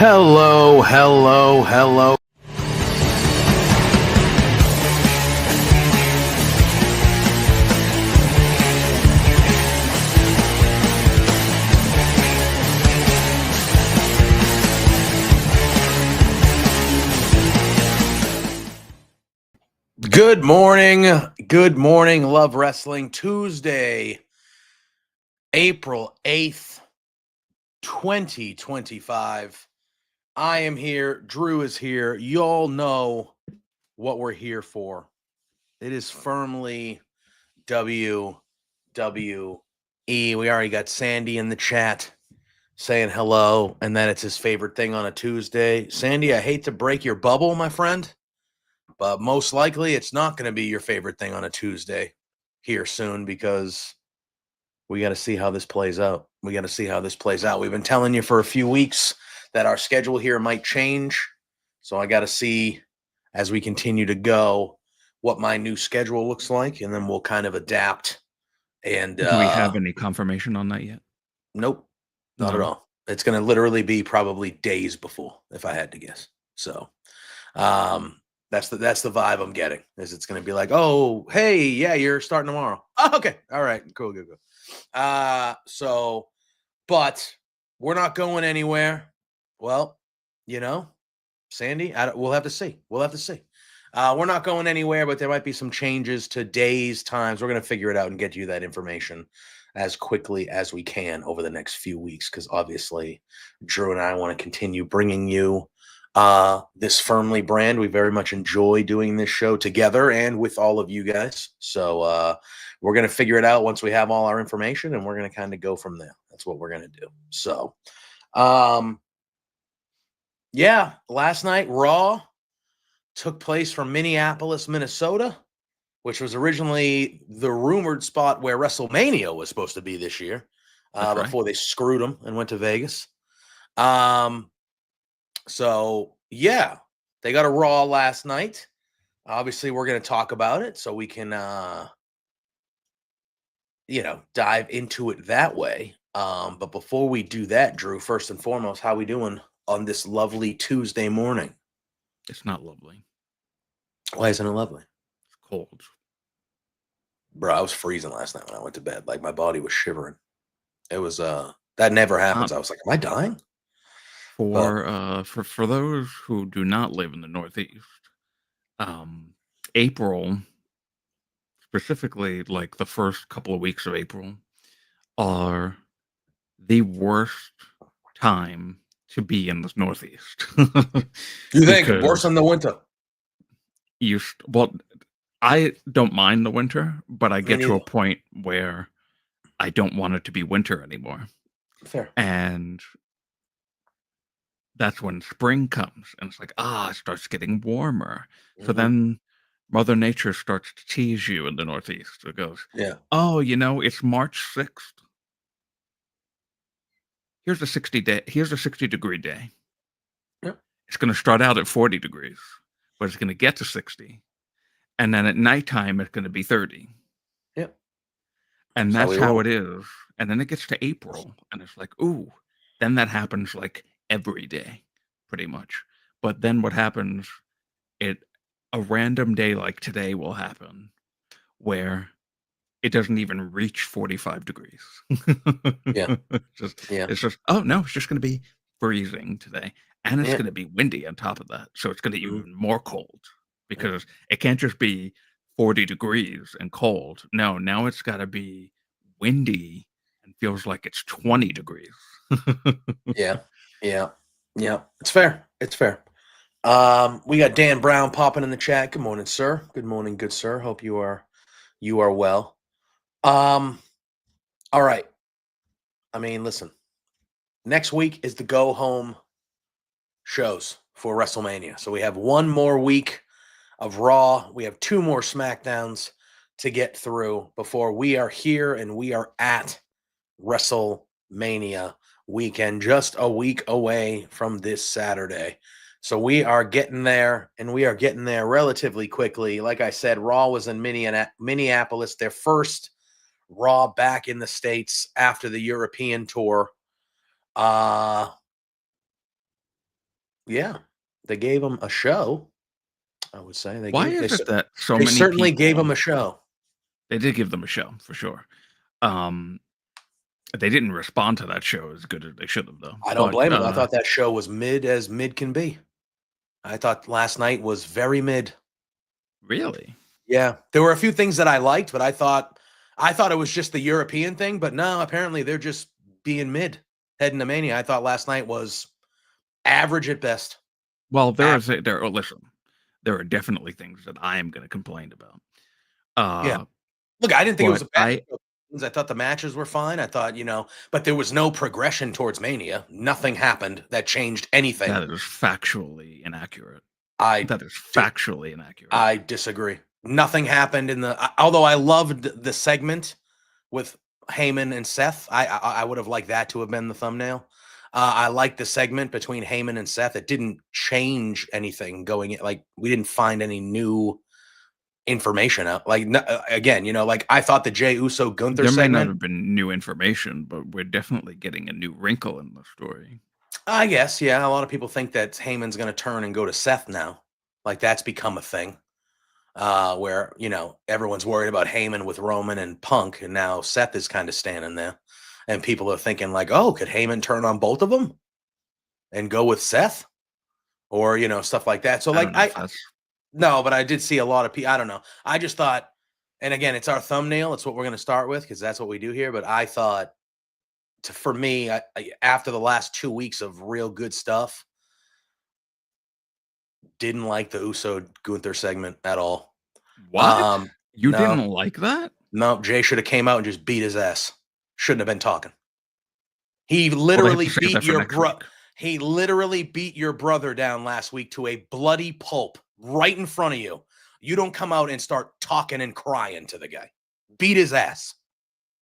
Hello, hello, hello. Good morning, Love Wrestling. Tuesday, April 8th, 2025. I am here. Drew is here. You all know what we're here for. It is Firmly WWE. We already got Sandy in the chat saying hello, and that it's his favorite thing on a Tuesday. Sandy, I hate to break your bubble, my friend, but most likely it's not going to be your favorite thing on a Tuesday here soon, because we got to see how this plays out. We've been telling you for a few weeks that our schedule here might change. So I got to see, as we continue to go, what my new schedule looks like, and then we'll kind of adapt. And do we have any confirmation on that yet? Nope, not at all. It's going to literally be probably days before, if I had to guess. So that's the vibe I'm getting, is it's going to be like, oh, hey, yeah, you're starting tomorrow. Oh, okay. All right, cool, good. But we're not going anywhere. Well, Sandy, we'll have to see. We're not going anywhere, but there might be some changes to days, times. We're going to figure it out and get you that information as quickly as we can over the next few weeks, because obviously Drew and I want to continue bringing you this Firmly brand. We very much enjoy doing this show together and with all of you guys. So we're going to figure it out once we have all our information, and we're going to kind of go from there. That's what we're going to do. So, yeah, last night, Raw took place from Minneapolis, Minnesota, which was originally the rumored spot where WrestleMania was supposed to be this year, before they screwed them and went to Vegas. So, yeah, they got a Raw last night. Obviously, we're going to talk about it so we can, dive into it that way. But before we do that, Drew, first and foremost, how we doing on this lovely Tuesday morning? It's not lovely. Why isn't it lovely? It's cold. Bro, I was freezing last night when I went to bed. Like, my body was shivering. It was, that never happens. I was like, am I dying? For those who do not live in the Northeast, April, specifically like the first couple of weeks of April, are the worst time to be in the Northeast. You think worse than the winter? Well, I don't mind the winter, but I get to a point where I don't want it to be winter anymore. Fair. And that's when spring comes, and it's like, it starts getting warmer. Mm-hmm. So then Mother Nature starts to tease you in the Northeast. It goes, oh, it's March 6th. Here's a 60-degree day. Yep. It's going to start out at 40 degrees, but it's going to get to 60. And then at nighttime, it's going to be 30. Yep. And that's how it is. And then it gets to April, and it's like, ooh, then that happens like every day, pretty much. But then what happens, a random day like today will happen where it doesn't even reach 45 degrees. It's just, oh no, it's just going to be freezing today. And it's going to be windy on top of that. So it's going to be even more cold, because it can't just be 40 degrees and cold. No, now it's got to be windy and feels like it's 20 degrees. Yeah. It's fair. We got Dan Brown popping in the chat. Good morning, sir. Good morning, good sir. Hope you are well. All right. I mean, listen. Next week is the go home shows for WrestleMania. So we have one more week of Raw. We have 2 more SmackDowns to get through before we are here and we are at WrestleMania weekend, just a week away from this Saturday. So we are getting there, and we are getting there relatively quickly. Like I said, Raw was in Minneapolis, their first Raw back in the States after the European tour. Yeah, they gave them a show. I would say Why is it that so they many certainly gave people them a show. They did give them a show, for sure. They didn't respond to that show as good as they should have, though. I don't blame them. I thought that show was mid as mid can be. I thought last night was very mid. Really? Yeah, there were a few things that I liked, but I thought it was just the European thing. But no, apparently they're just being mid heading to Mania. I thought last night was average at best. Well, listen, there are definitely things that I am going to complain about. Yeah, look, I didn't think it was a bad show. I thought the matches were fine. I thought, but there was no progression towards Mania. Nothing happened that changed anything. That is factually inaccurate. I disagree. Nothing happened although I loved the segment with Heyman and Seth. I would have liked that to have been the thumbnail. I liked the segment between Heyman and Seth. It didn't change anything going in. Like, we didn't find any new information out. Like, again, like I thought the Jey Uso Gunther there segment, may not have been new information, but we're definitely getting a new wrinkle in the story. I guess, yeah. A lot of people think that Heyman's going to turn and go to Seth now. Like, that's become a thing. Where, everyone's worried about Heyman with Roman and Punk, and now Seth is kind of standing there. And people are thinking like, oh, could Heyman turn on both of them and go with Seth? Or, stuff like that. So, no, but I did see a lot of people. I don't know. I just thought, and again, it's our thumbnail. It's what we're going to start with because that's what we do here. But I thought, for me, after the last 2 weeks of real good stuff, didn't like the Uso Gunther segment at all. What? You didn't like that? No, Jay should have came out and just beat his ass. Shouldn't have been talking. He literally beat your brother. He literally beat your brother down last week to a bloody pulp right in front of you. You don't come out and start talking and crying to the guy. Beat his ass.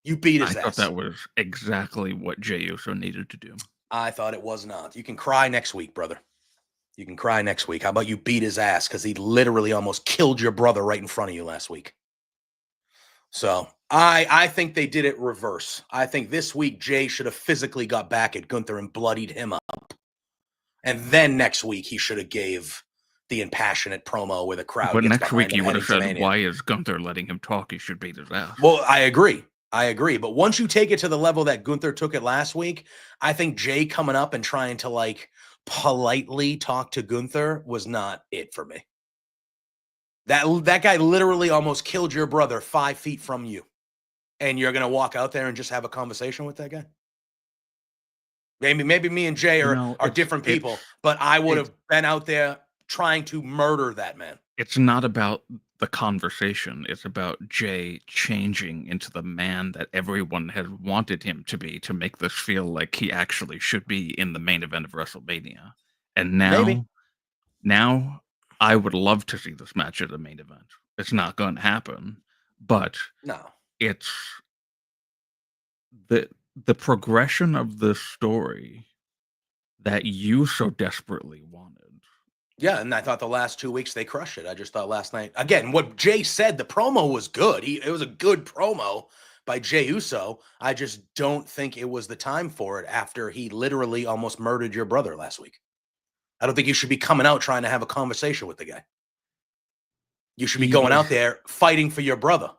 You beat his ass. I thought that was exactly what Jey Uso needed to do. I thought it was not. You can cry next week, brother. You can cry next week. How about you beat his ass? Because he literally almost killed your brother right in front of you last week. So I think they did it reverse. I think this week Jay should have physically got back at Gunther and bloodied him up. And then next week he should have gave the impassionate promo where the crowd But next week he would have said, why is Gunther letting him talk? He should beat his ass. Well, I agree. But once you take it to the level that Gunther took it last week, I think Jay coming up and trying to politely talk to Gunther was not it for me. That guy literally almost killed your brother 5 feet from you. And you're going to walk out there and just have a conversation with that guy? Maybe me and Jay are different people, but I would have been out there trying to murder that man. It's not about the conversation. It's about Jay changing into the man that everyone has wanted him to be to make this feel like he actually should be in the main event of WrestleMania. And now I would love to see this match at the main event. It's not going to happen, but no, it's the progression of this story that you so desperately wanted. Yeah, and I thought the last 2 weeks they crushed it. I just thought last night, again, what Jay said, the promo was good. It was a good promo by Jey Uso. I just don't think it was the time for it after he literally almost murdered your brother last week. I don't think you should be coming out trying to have a conversation with the guy. You should be going out there fighting for your brother.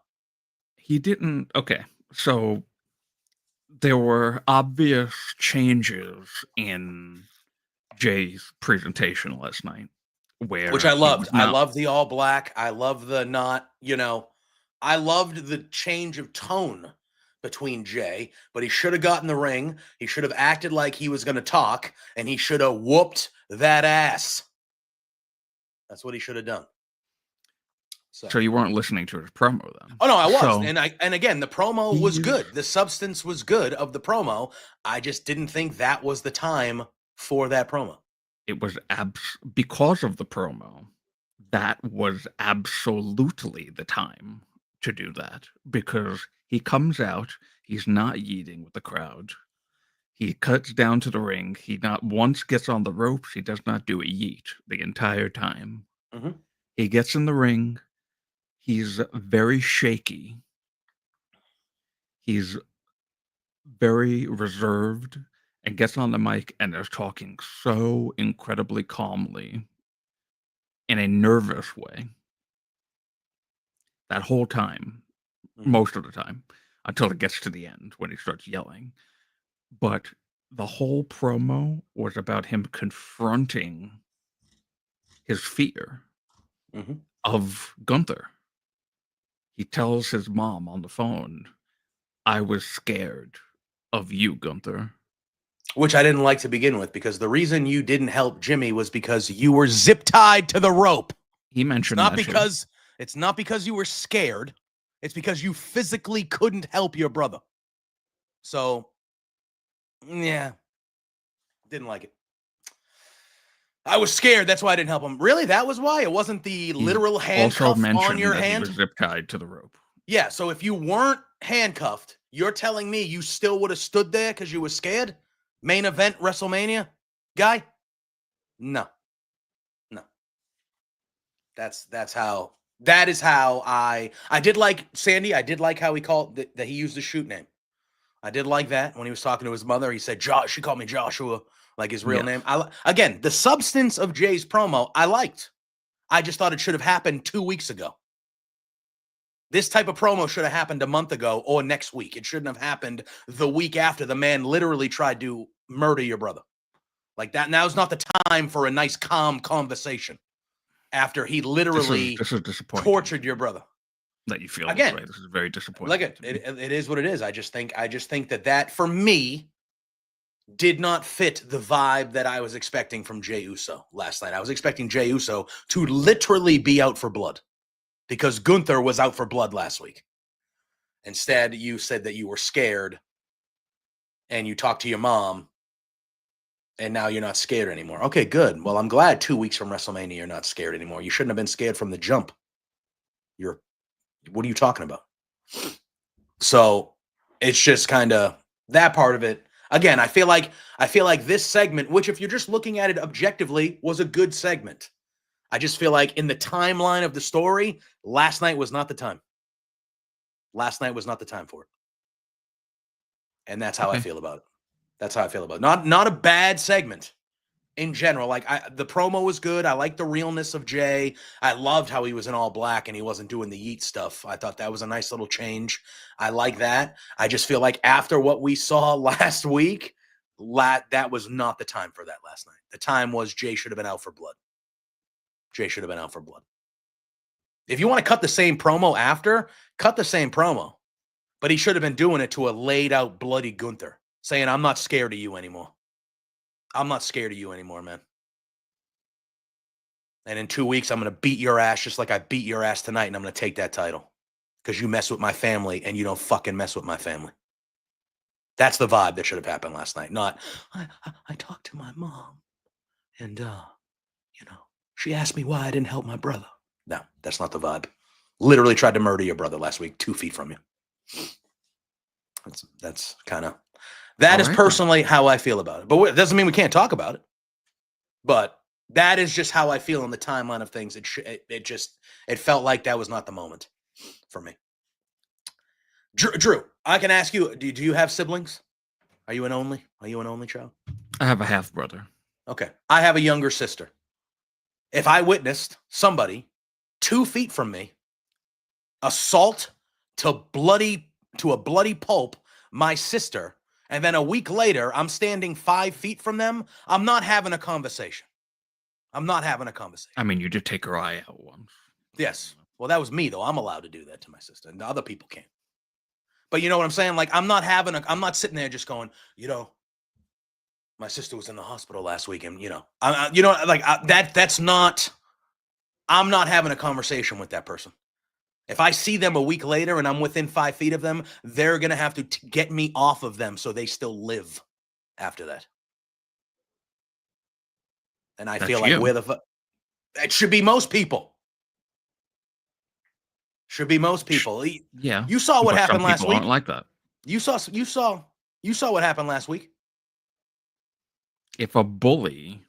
He didn't. Okay, so there were obvious changes in Jay's presentation last night, which I loved. I love the all black. I love the I loved the change of tone between Jay, but he should have gotten the ring. He should have acted like he was going to talk, and he should have whooped that ass. That's what he should have done. So you weren't listening to his promo then? Oh no, I was. And again, the promo was good. The substance was good of the promo. I just didn't think that was the time for that promo. It was because of the promo. That was absolutely the time to do that, because he comes out, he's not yeeting with the crowd. He cuts down to the ring. He not once gets on the ropes. He does not do a yeet the entire time. Mm-hmm. He gets in the ring. He's very shaky. He's very reserved and gets on the mic and is talking so incredibly calmly in a nervous way that whole time, most of the time, until it gets to the end when he starts yelling. But the whole promo was about him confronting his fear of Gunther. He tells his mom on the phone, "I was scared of you, Gunther." Which I didn't like to begin with, because the reason you didn't help Jimmy was because you were zip-tied to the rope. He mentioned It's not because you were scared. It's because you physically couldn't help your brother. So, yeah. Didn't like it. I was scared. That's why I didn't help him. Really? That was why? It wasn't the literal handcuff on your hand? He was zip-tied to the rope. Yeah, so if you weren't handcuffed, you're telling me you still would have stood there because you were scared? Main event WrestleMania guy? No. That is how I did like Sandy. I did like how he called that he used the shoot name. I did like that when he was talking to his mother. He said, Josh, she called me Joshua, like his real name. Again, the substance of Jay's promo, I liked. I just thought it should have happened 2 weeks ago. This type of promo should have happened a month ago or next week. It shouldn't have happened the week after the man literally tried to murder your brother. Like that. Now's not the time for a nice, calm conversation after he literally this is disappointing. Tortured your brother. That you feel again. This way. This is very disappointing. Like it is what it is. I just think that for me did not fit the vibe that I was expecting from Jey Uso last night. I was expecting Jey Uso to literally be out for blood, because Gunther was out for blood last week. Instead, you said that you were scared and you talked to your mom, and now you're not scared anymore. Okay, good. Well, I'm glad 2 weeks from WrestleMania you're not scared anymore. You shouldn't have been scared from the jump. What are you talking about? So it's just kind of that part of it. Again, I feel like this segment, which if you're just looking at it objectively, was a good segment. I just feel like in the timeline of the story, last night was not the time. Last night was not the time for it. And that's how I feel about it. That's how I feel about it. Not a bad segment in general. Like the promo was good. I like the realness of Jay. I loved how he was in all black and he wasn't doing the yeet stuff. I thought that was a nice little change. I like that. I just feel like after what we saw last week, that was not the time for that last night. The time was Jay should have been out for blood. Jay should have been out for blood. If you want to cut the same promo after, cut the same promo. But he should have been doing it to a laid out bloody Gunther, saying, I'm not scared of you anymore. I'm not scared of you anymore, man. And in 2 weeks, I'm going to beat your ass just like I beat your ass tonight, and I'm going to take that title because you mess with my family and you don't fucking mess with my family. That's the vibe that should have happened last night. Not, I talked to my mom and, she asked me why I didn't help my brother. No, that's not the vibe. Literally tried to murder your brother last week, 2 feet from you. That's kind of, that is personally how I feel about it. But it doesn't mean we can't talk about it. But that is just how I feel in the timeline of things. It felt like that was not the moment for me. Drew, I can ask you, do you have siblings? Are you an only child? I have a half brother. Okay. I have a younger sister. If I witnessed somebody 2 feet from me assault to a bloody pulp my sister, and then a week later I'm standing 5 feet from them, I'm not having a conversation. I mean, you did take her eye out once. Yes. Well, that was me, though. I'm allowed to do that to my sister, and the other people can't. But you know what I'm saying? Like, I'm not sitting there just going, my sister was in the hospital last week, and that's not I'm not having a conversation with that person. If I see them a week later and I'm within 5 feet of them, they're going to have to get me off of them so they still live after that. And I feel like where the fuck? It should be most people. Should be most people. Yeah. You saw what happened last week. Aren't like that. You saw what happened last week. If a bully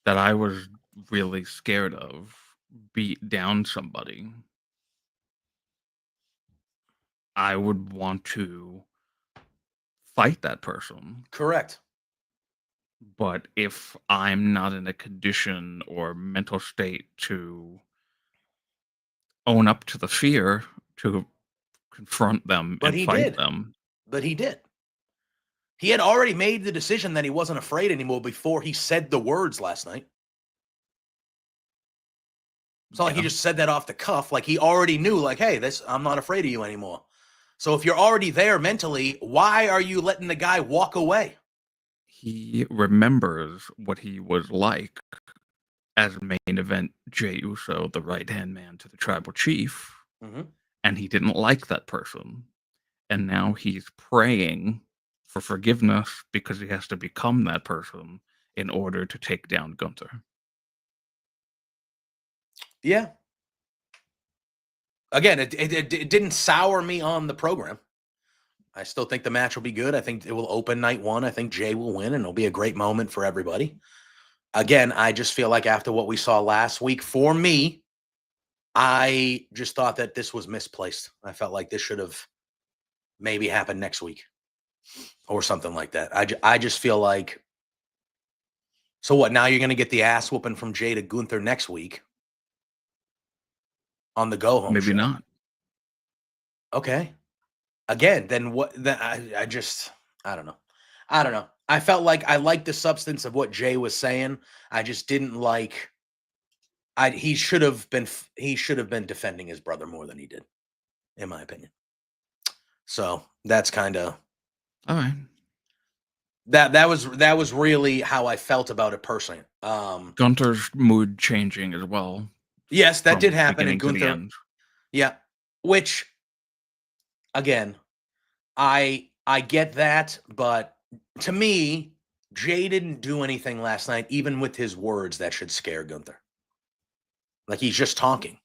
that I was really scared of beat down somebody, I would want to fight that person. Correct. But if I'm not in a condition or mental state to own up to the fear, to confront them and fight them. But he did. He had already made the decision that he wasn't afraid anymore before he said the words last night. It's not like he just said that off the cuff. Like, he already knew, like, hey, I'm not afraid of you anymore. So if you're already there mentally, why are you letting the guy walk away? He remembers what he was like as main event Jey Uso, the right-hand man to the tribal chief. Mm-hmm. And he didn't like that person. And now he's praying for forgiveness because he has to become that person in order to take down Gunther. Yeah. Again, it didn't sour me on the program. I still think the match will be good. I think it will open night one. I think Jey will win, and it'll be a great moment for everybody. Again, I just feel like after what we saw last week, for me, I just thought that this was misplaced. I felt like this should have maybe happened next week or something like that. I just feel like, so what, now you're going to get the ass whooping from Jey to Gunther next week on the go home Maybe show. Not. Okay. Again, then what? Then I don't know. I felt like I liked the substance of what Jey was saying. I just didn't like. He should have been defending his brother more than he did, in my opinion. So that's kind of all right. That was really how I felt about it personally. Gunther's mood changing as well. Yes, that did happen in Gunther. Yeah, which again, I get that, but to me, Jey didn't do anything last night, even with his words, that should scare Gunther. Like, he's just talking.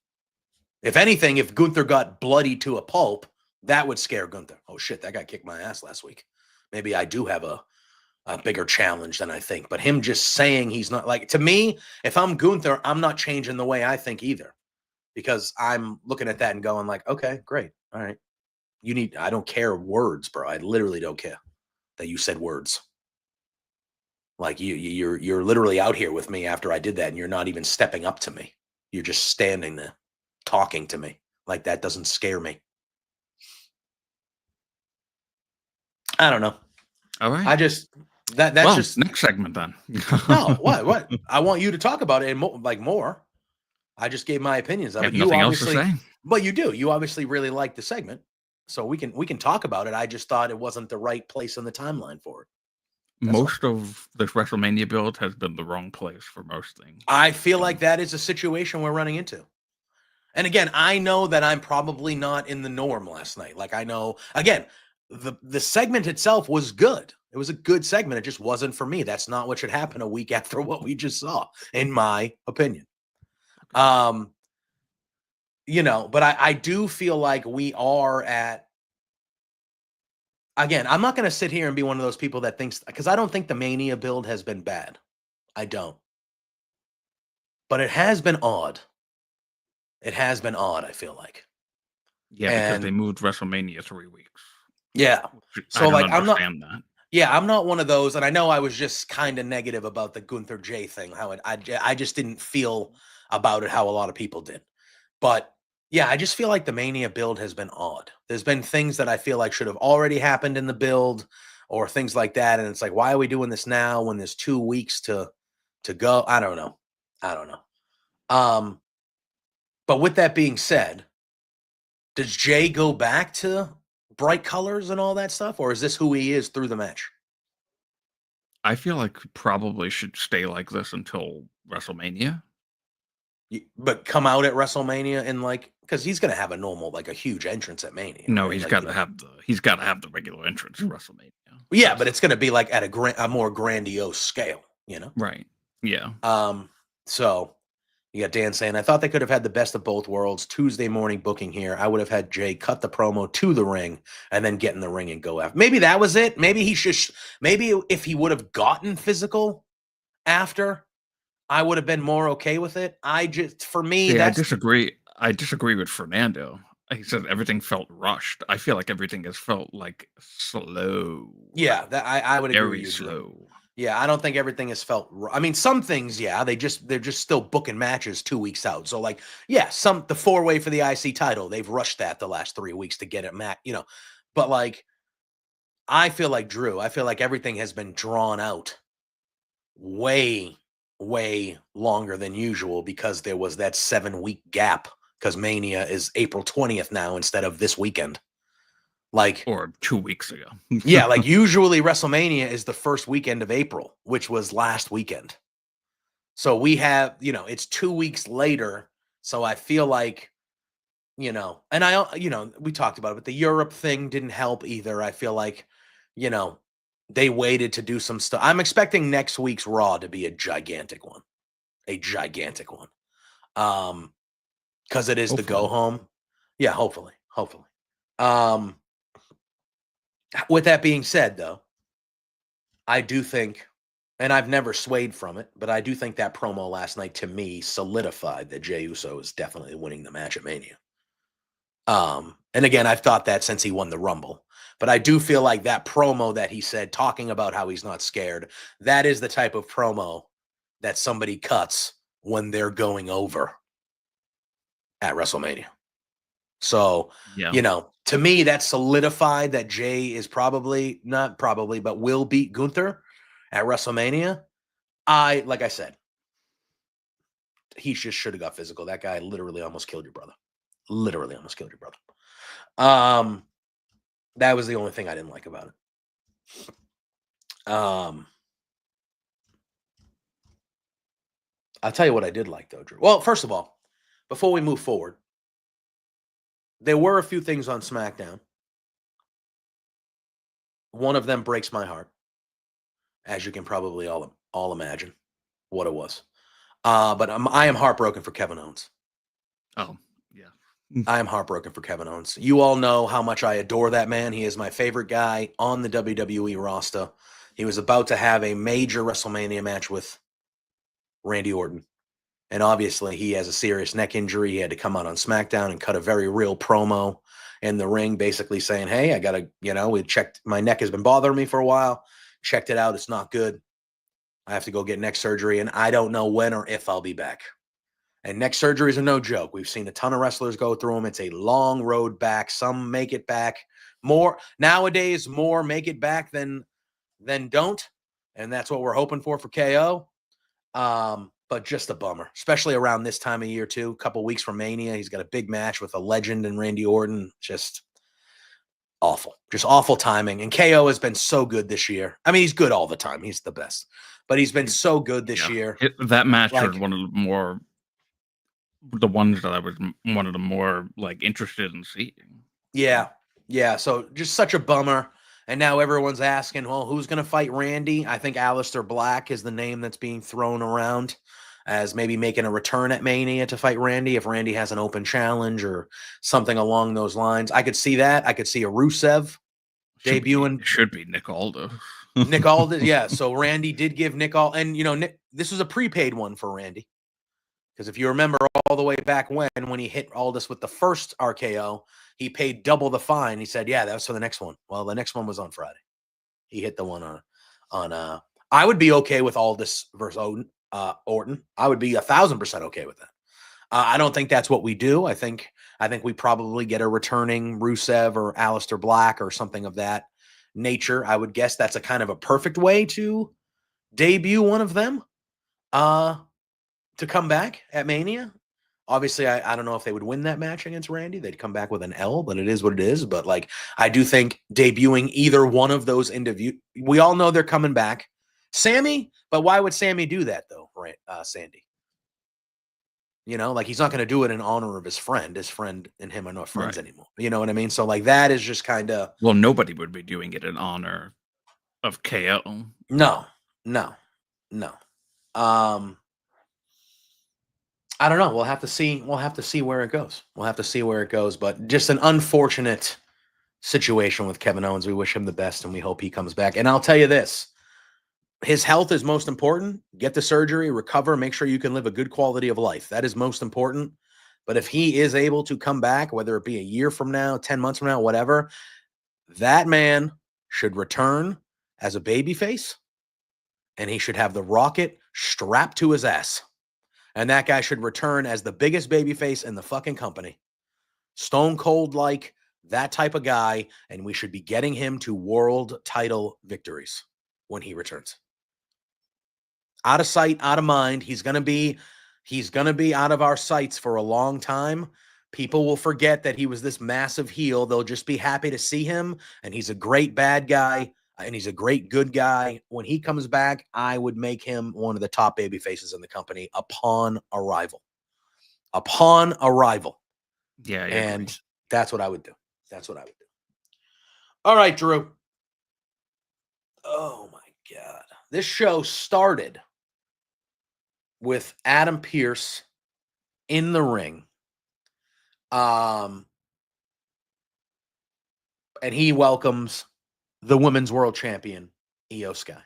If anything, if Gunther got bloody to a pulp, that would scare Gunther. Oh shit, that guy kicked my ass last week. Maybe I do have a bigger challenge than I think. But him just saying he's not, like, to me, if I'm Gunther, I'm not changing the way I think either, because I'm looking at that and going like, okay, great. All right. I don't care words, bro. I literally don't care that you said words. Like, you're literally out here with me after I did that, and you're not even stepping up to me. You're just standing there talking to me. Like, that doesn't scare me. I don't know. All right. I just that's just next segment then. No, what? I want you to talk about it and more. I just gave my opinions of it. You nothing else to say? But you do. You obviously really like the segment, so we can talk about it. I just thought it wasn't the right place in the timeline for it. Most of this WrestleMania build has been the wrong place for most things. I feel like that is a situation we're running into. And again, I know that I'm probably not in the norm last night. Like, I know, again, the segment itself was good. It was a good segment. It just wasn't for me. That's not what should happen a week after what we just saw, in my opinion. But I do feel like we are at, again, I'm not going to sit here and be one of those people that thinks, because I don't think the Mania build has been bad. I don't. But it has been odd. It has been odd, I feel like. Yeah, because they moved WrestleMania 3 weeks. Yeah. So, like, I'm not one of those, and I know I was just kind of negative about the Gunther Jey thing, I just didn't feel about it how a lot of people did. But yeah, I just feel like the Mania build has been odd. There's been things that I feel like should have already happened in the build, or things like that, and it's like, why are we doing this now when there's 2 weeks to go? I don't know. But with that being said, does Jey go back to bright colors and all that stuff, or is this who he is through the match? I feel like he probably should stay like this until WrestleMania. but come out at WrestleMania and like, because he's gonna have a normal, like a huge entrance at Mania. No, right? he's like, got to have the regular entrance to WrestleMania. Yeah, but it's gonna be like at a more grandiose scale, Right. Yeah. So you got Dan saying, I thought they could have had the best of both worlds. Tuesday morning booking here. I would have had Jey cut the promo to the ring and then get in the ring and go after. Maybe that was it. Maybe maybe if he would have gotten physical after, I would have been more okay with it. I disagree. I disagree with Fernando. He said everything felt rushed. I feel like everything has felt like slow. Yeah, I would agree with you. Very slow. Yeah, I don't think everything has felt. I mean, some things, yeah, they're just still booking matches 2 weeks out. So, like, yeah, the 4-way for the IC title, they've rushed that the last 3 weeks to get it, But like, I feel like Drew. I feel like everything has been drawn out way, way longer than usual because there was that 7-week gap. Because Mania is April 20th now instead of this weekend. Like, or 2 weeks ago. Yeah, like usually WrestleMania is the first weekend of April, which was last weekend. So we have, it's 2 weeks later. So I feel like, and we talked about it, but the Europe thing didn't help either. I feel like, they waited to do some stuff. I'm expecting next week's Raw to be a gigantic one. Because it is the go home. Yeah, hopefully. With that being said, though, I do think, and I've never swayed from it, but I do think that promo last night to me solidified that Jey Uso is definitely winning the match at Mania. And again, I've thought that since he won the Rumble, but I do feel like that promo that he said, talking about how he's not scared, that is the type of promo that somebody cuts when they're going over at WrestleMania. So, to me, that solidified that Jey is but will beat Gunther at WrestleMania. Like I said, he just should have got physical. That guy literally almost killed your brother. That was the only thing I didn't like about it. I'll tell you what I did like, though, Drew. Well, first of all, before we move forward, there were a few things on SmackDown. One of them breaks my heart, as you can probably all imagine what it was. But I am heartbroken for Kevin Owens. Oh, yeah. I am heartbroken for Kevin Owens. You all know how much I adore that man. He is my favorite guy on the WWE roster. He was about to have a major WrestleMania match with Randy Orton. And obviously, he has a serious neck injury. He had to come out on SmackDown and cut a very real promo in the ring, basically saying, hey, I got to, we checked. My neck has been bothering me for a while. Checked it out. It's not good. I have to go get neck surgery, and I don't know when or if I'll be back. And neck surgeries are no joke. We've seen a ton of wrestlers go through them. It's a long road back. Some make it back. Nowadays, more make it back than don't. And that's what we're hoping for KO. But just a bummer, especially around this time of year, too. A couple weeks from Mania, he's got a big match with a legend in Randy Orton. Just awful. Just awful timing. And KO has been so good this year. I mean, he's good all the time. He's the best. But he's been so good this year. That match was one of the ones that I was one of the more interested in seeing. Yeah. So just such a bummer. And now everyone's asking, well, who's going to fight Randy? I think Aleister Black is the name that's being thrown around as maybe making a return at Mania to fight Randy if Randy has an open challenge or something along those lines. I could see that. I could see a Rusev debuting. Should be Nick Aldis. Nick Aldis, yeah. So Randy did give Nick Aldis, and Nick, this was a prepaid one for Randy. Because if you remember all the way back when he hit Aldis with the first RKO, he paid double the fine. He said, yeah, that was for the next one. Well, the next one was on Friday. He hit the one on I would be okay with Aldis versus Orton. I would be 1,000% okay with that. I don't think that's what we do. I think we probably get a returning Rusev or Aleister Black or something of that nature. I would guess that's a kind of a perfect way to debut one of them to come back at Mania. Obviously, I don't know if they would win that match against Randy. They'd come back with an L, but it is what it is. But I do think debuting either one of those we all know they're coming back. Sammy, but why would Sammy do that though, right, Sandy? You know, like he's not going to do it in honor of his friend. His friend and him are not friends anymore. You know what I mean? So like that is just kind of. Well, nobody would be doing it in honor of KO. No. I don't know. We'll have to see. We'll have to see where it goes. But just an unfortunate situation with Kevin Owens. We wish him the best and we hope he comes back. And I'll tell you this. His health is most important. Get the surgery, recover, make sure you can live a good quality of life. That is most important. But if he is able to come back, whether it be a year from now, 10 months from now, whatever, that man should return as a babyface, and he should have the rocket strapped to his ass. And that guy should return as the biggest babyface in the fucking company. Stone Cold like that type of guy, and we should be getting him to world title victories when he returns. Out of sight, out of mind. He's gonna be out of our sights for a long time. People will forget that he was this massive heel. They'll just be happy to see him, and he's a great bad guy, and he's a great good guy. When he comes back, I would make him one of the top baby faces in the company upon arrival. Yeah, and that's what I would do. All right, Drew. Oh my God. This show started with Adam Pearce in the ring. And he welcomes the women's world champion, Io Sky.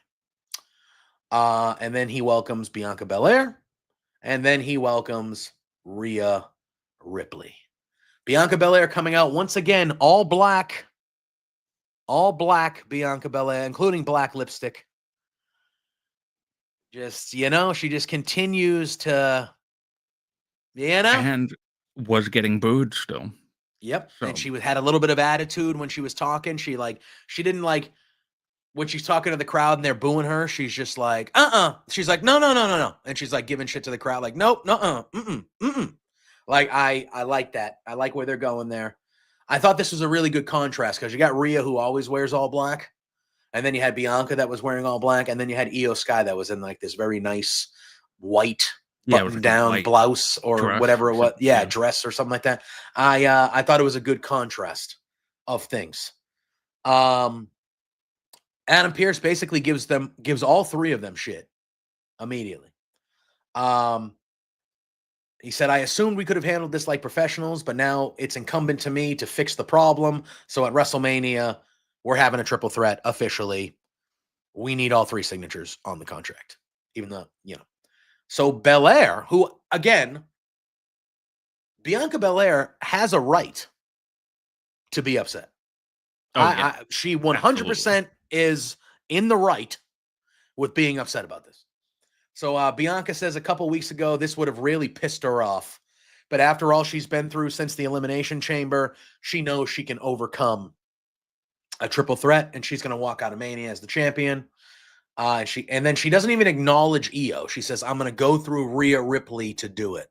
And then he welcomes Bianca Belair. And then he welcomes Rhea Ripley. Bianca Belair coming out once again, all black Bianca Belair, including black lipstick. Just, she just continues to, And was getting booed still. Yep. So. And she had a little bit of attitude when she was talking. She didn't like, when she's talking to the crowd and they're booing her, she's just like, She's like, no. And she's like giving shit to the crowd, like, nope, Like, I like that. I like where they're going there. I thought this was a really good contrast because you got Rhea, who always wears all black. And then you had Bianca that was wearing all black. And then you had Io Sky that was in like this very nice white button-down blouse or whatever it was. Yeah, dress or something like that. I thought it was a good contrast of things. Adam Pearce basically gives all three of them shit immediately. He said, I assumed we could have handled this like professionals, but now it's incumbent to me to fix the problem. So at WrestleMania, we're having a triple threat officially. We need all three signatures on the contract, even though, So Belair, who, again, Bianca Belair has a right to be upset. She 100% is in the right with being upset about this. So Bianca says a couple weeks ago, this would have really pissed her off. But after all she's been through since the Elimination Chamber, she knows she can overcome a triple threat, and she's going to walk out of Mania as the champion. And then she doesn't even acknowledge Io. She says, I'm going to go through Rhea Ripley to do it.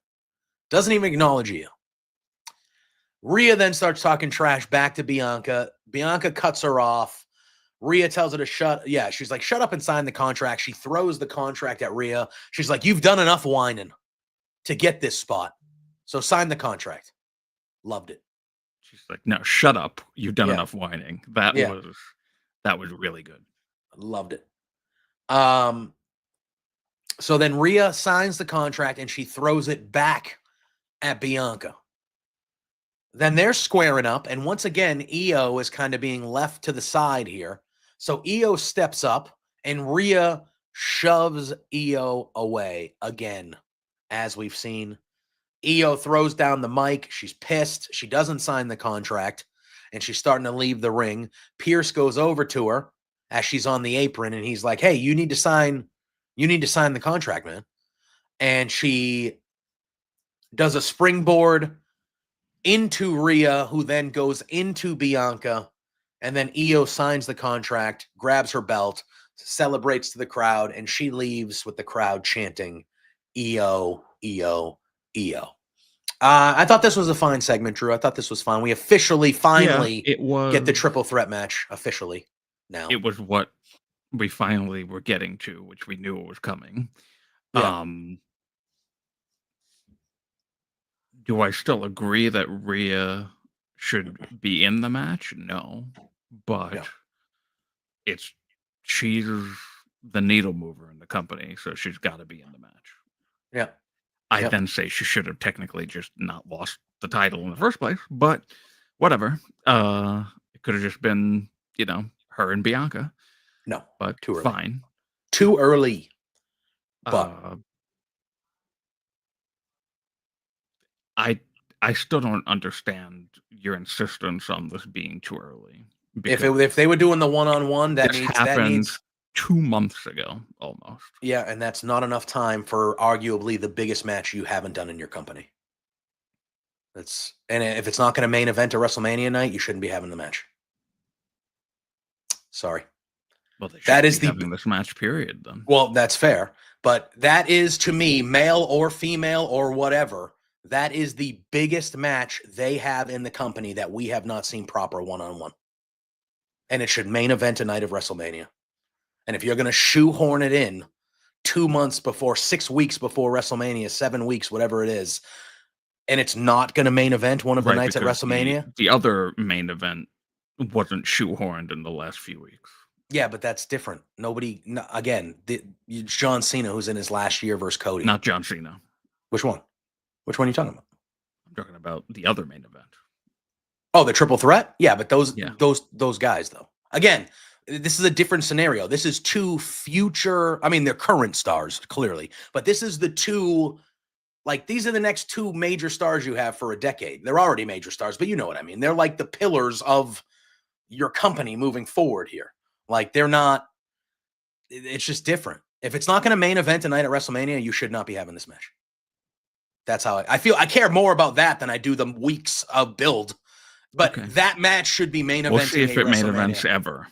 Doesn't even acknowledge Io. Rhea then starts talking trash back to Bianca. Bianca cuts her off. Rhea tells her to shut. Yeah, she's like, shut up and sign the contract. She throws the contract at Rhea. She's like, you've done enough whining to get this spot. So sign the contract. Loved it. She's like, no, shut up. You've done enough whining. That was really good. Loved it. So then Rhea signs the contract and she throws it back at Bianca. Then they're squaring up, and once again, Io is kind of being left to the side here. So Io steps up, and Rhea shoves Io away again, as we've seen. Io throws down the mic. She's pissed. She doesn't sign the contract, and she's starting to leave the ring. Pearce goes over to her as she's on the apron, and he's like, hey, you need to sign the contract, man. And she does a springboard into Rhea, who then goes into Bianca, and then Io signs the contract, grabs her belt, celebrates to the crowd, and she leaves with the crowd chanting, Io, Io, Io. I thought this was a fine segment, Drew. I thought this was fun. We finally get the triple threat match officially now. It was what we finally were getting to, which we knew it was coming. Yeah. Do I still agree that Rhea should be in the match? No, but she's the needle mover in the company, so she's got to be in the match. Yeah. I then say she should have technically just not lost the title in the first place, but whatever. It could have just been, her and Bianca. No, but too early. Fine. Too early. But I still don't understand your insistence on this being too early. If they were doing the one-on-one, that needs 2 months ago almost. Yeah, and that's not enough time for arguably the biggest match you haven't done in your company. And if it's not going to main event a WrestleMania night, you shouldn't be having the match. Sorry. Well, that is having this match period then. Well, that's fair, but that is, to me, male or female or whatever, that is the biggest match they have in the company that we have not seen proper one-on-one. And it should main event a night of WrestleMania. And if you're going to shoehorn it in 2 months before, 6 weeks before WrestleMania, 7 weeks, whatever it is, and it's not going to main event one of the nights at WrestleMania. The other main event wasn't shoehorned in the last few weeks. Yeah, but that's different. Again, it's John Cena who's in his last year versus Cody. Not John Cena. Which one? Which one are you talking about? I'm talking about the other main event. Oh, the triple threat? Yeah, but those guys, though. Again, this is a different scenario. This is two future, they're current stars, clearly. But this is the two, these are the next two major stars you have for a decade. They're already major stars, but you know what I mean. They're like the pillars of your company moving forward here. They're not, it's just different. If it's not going to main event tonight at WrestleMania, you should not be having this match. That's how I feel. I care more about that than I do the weeks of build. But that match should be main event. We'll see if it main events ever.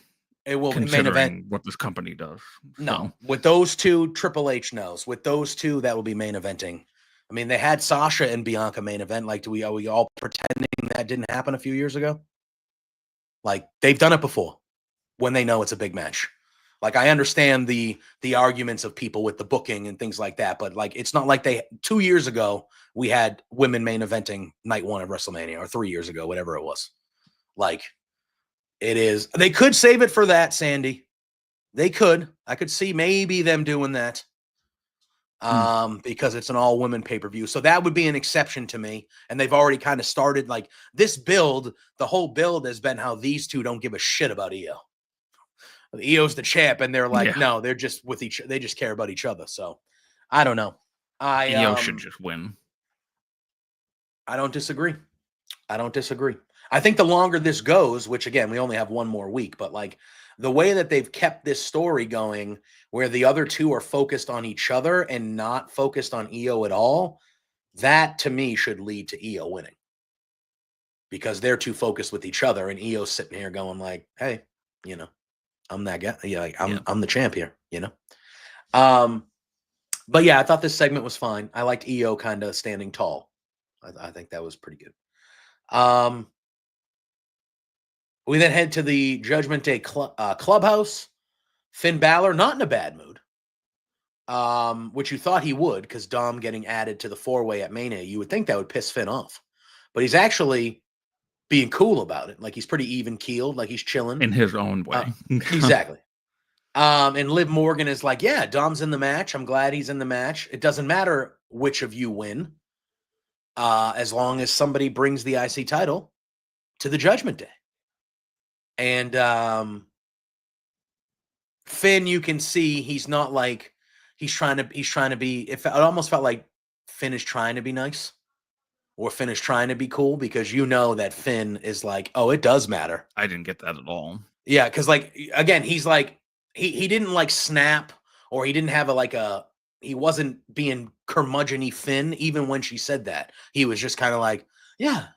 It will main event what this company does. No, with those two, Triple H knows. With those two, that will be main eventing. They had Sasha and Bianca main event. Are we all pretending that didn't happen a few years ago? They've done it before when they know it's a big match. I understand the arguments of people with the booking and things like that, but it's not like 2 years ago we had women main eventing night one of WrestleMania, or 3 years ago, whatever it was. It is. They could save it for that, Sandy. They could. I could see maybe them doing that. Because it's an all-women pay-per-view. So that would be an exception to me. And they've already kind of started this build. The whole build has been how these two don't give a shit about EO. EO's the champ, and they're no, they're just they just care about each other. So I don't know. EO should just win. I don't disagree. I think the longer this goes, which again, we only have one more week, but the way that they've kept this story going, where the other two are focused on each other and not focused on EO at all, that to me should lead to EO winning. Because they're too focused with each other, and EO's sitting here going hey, I'm that guy. Yeah, I'm the champ here, But yeah, I thought this segment was fine. I liked EO kind of standing tall. I think that was pretty good. We then head to the Judgment Day clubhouse. Finn Balor, not in a bad mood, which you thought he would, because Dom getting added to the four-way at Mania, you would think that would piss Finn off. But he's actually being cool about it. He's pretty even-keeled, he's chilling. In his own way. Exactly. And Liv Morgan is yeah, Dom's in the match. I'm glad he's in the match. It doesn't matter which of you win, as long as somebody brings the IC title to the Judgment Day. And Finn, you can see he's not he's trying to be. It almost felt like Finn is trying to be nice, or Finn is trying to be cool, because that Finn is oh, it does matter. I didn't get that at all. Yeah, because again, he's he didn't snap, or he didn't have he wasn't being curmudgeon-y Finn even when she said that. He was just kind of yeah.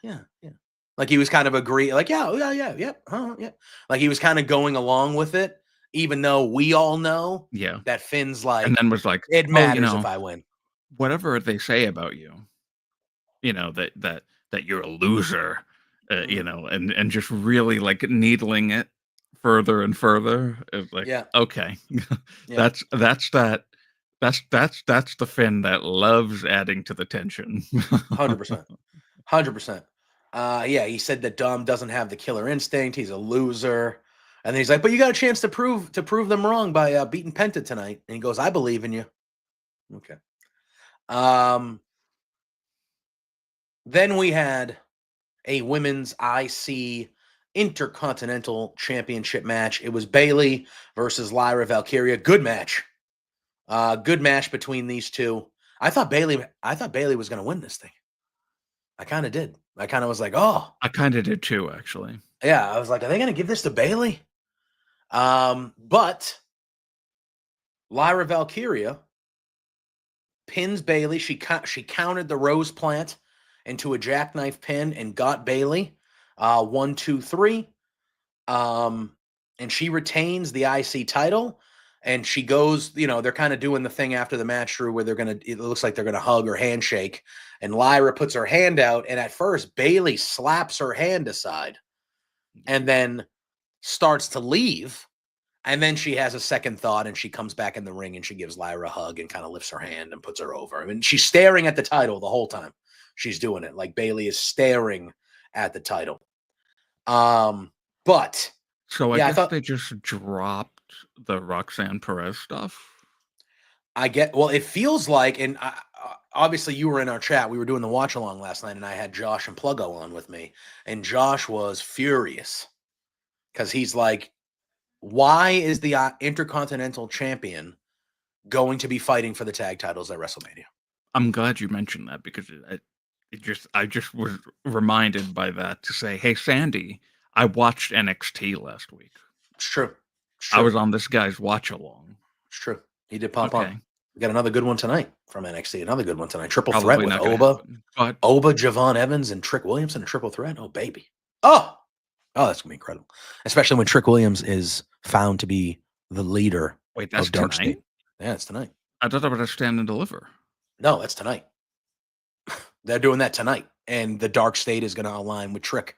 He was kind of agree, yeah. He was kind of going along with it, even though we all know that Finn's and then was it matters if I win. Whatever they say about you, that you're a loser, and just really needling it further and further. It's okay. Yeah. That's that That's the Finn that loves adding to the tension. 100%. 100%. Yeah, he said that Dom doesn't have the killer instinct. He's a loser. And then he's like, but you got a chance to prove them wrong by beating Penta tonight. And he goes, I believe in you. Okay. Then we had a women's IC Intercontinental Championship match. It was Bayley versus Lyra Valkyria. Good match. Good match between these two. I thought Bayley was going to win this thing. I kind of did. I kind of was like, oh. I kind of did too, actually. Yeah, I was like, are they going to give this to Bayley? But Lyra Valkyria pins Bayley. She countered the Rose Plant into a jackknife pin and got Bayley. 1, 2, 3. And she retains the IC title. And she goes, they're kind of doing the thing after the match, Drew, where it looks like they're going to hug or handshake. And Lyra puts her hand out. And at first, Bayley slaps her hand aside and then starts to leave. And then she has a second thought and she comes back in the ring and she gives Lyra a hug and kind of lifts her hand and puts her over. I mean, she's staring at the title the whole time she's doing it. Like Bayley is staring at the title. But so I guess they just dropped the Roxanne Perez stuff. It feels like, and obviously you were in our chat. We were doing the watch along last night and I had Josh and Pluggo on with me. And Josh was furious because he's like, why is the Intercontinental Champion going to be fighting for the tag titles at WrestleMania? I'm glad you mentioned that because I just was reminded by that to say, hey, Sandy, I watched NXT last week. It's true. I was on this guy's watch along. It's true. He did pop on. We got another good one tonight from NXT. Another good one tonight. Triple threat with Oba, Javon Evans, and Trick Williams in a triple threat. Oh, baby. Oh, that's going to be incredible. Especially when Trick Williams is found to be the leader of Dark State. Yeah, it's tonight. I thought that was a Stand and Deliver. No, that's tonight. They're doing that tonight. And the Dark State is going to align with Trick.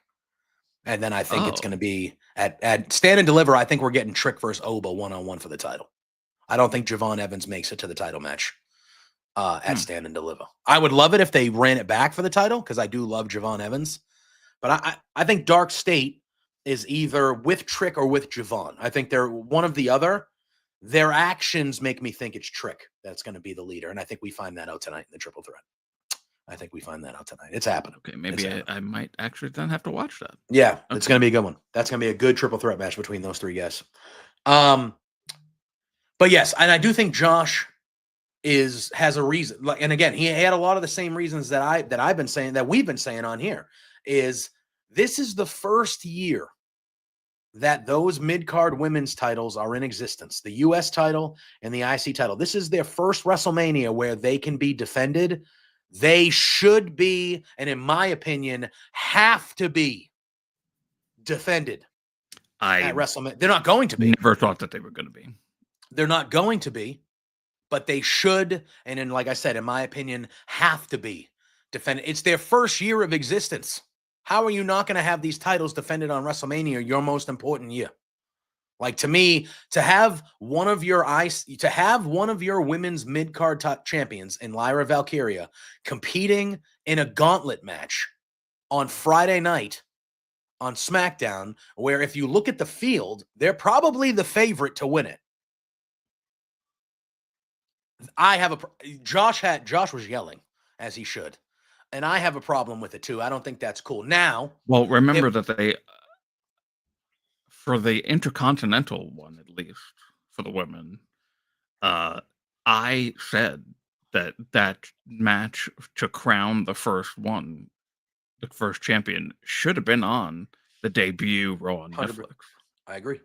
And then I think it's going to be at Stand and Deliver. I think we're getting Trick versus Oba 1-on-1 for the title. I don't think Javon Evans makes it to the title match at Stand and Deliver. I would love it if they ran it back for the title because I do love Javon Evans. But I think Dark State is either with Trick or with Javon. I think they're one of the other. Their actions make me think it's Trick that's going to be the leader. And I think we find that out tonight in the triple threat. I think we find that out tonight. It's happening. Okay, maybe I might actually then have to watch that. Yeah, okay. It's going to be a good one. That's going to be a good triple threat match between those three guys. But yes, and I do think Josh has a reason. Like, and again, he had a lot of the same reasons that I've been saying, that we've been saying on here. Is this is the first year that those mid-card women's titles are in existence, the U.S. title and the IC title. This is their first WrestleMania where they can be defended. They should be, and in my opinion, have to be defended at WrestleMania. They're not going to be. Never thought that they were going to be. They're not going to be, but they should, and then, like I said, in my opinion, have to be defended. It's their first year of existence. How are you not going to have these titles defended on WrestleMania, your most important year? Like, to me, to have one of your women's mid-card champions in Lyra Valkyria competing in a gauntlet match on Friday night on SmackDown, where if you look at the field, they're probably the favorite to win it. Josh was yelling, as he should. And I have a problem with it too. I don't think that's cool. Now, well, remember that they, for the Intercontinental one, at least for the women, I said that match to crown the first champion, should have been on the debut Raw on Netflix. I agree.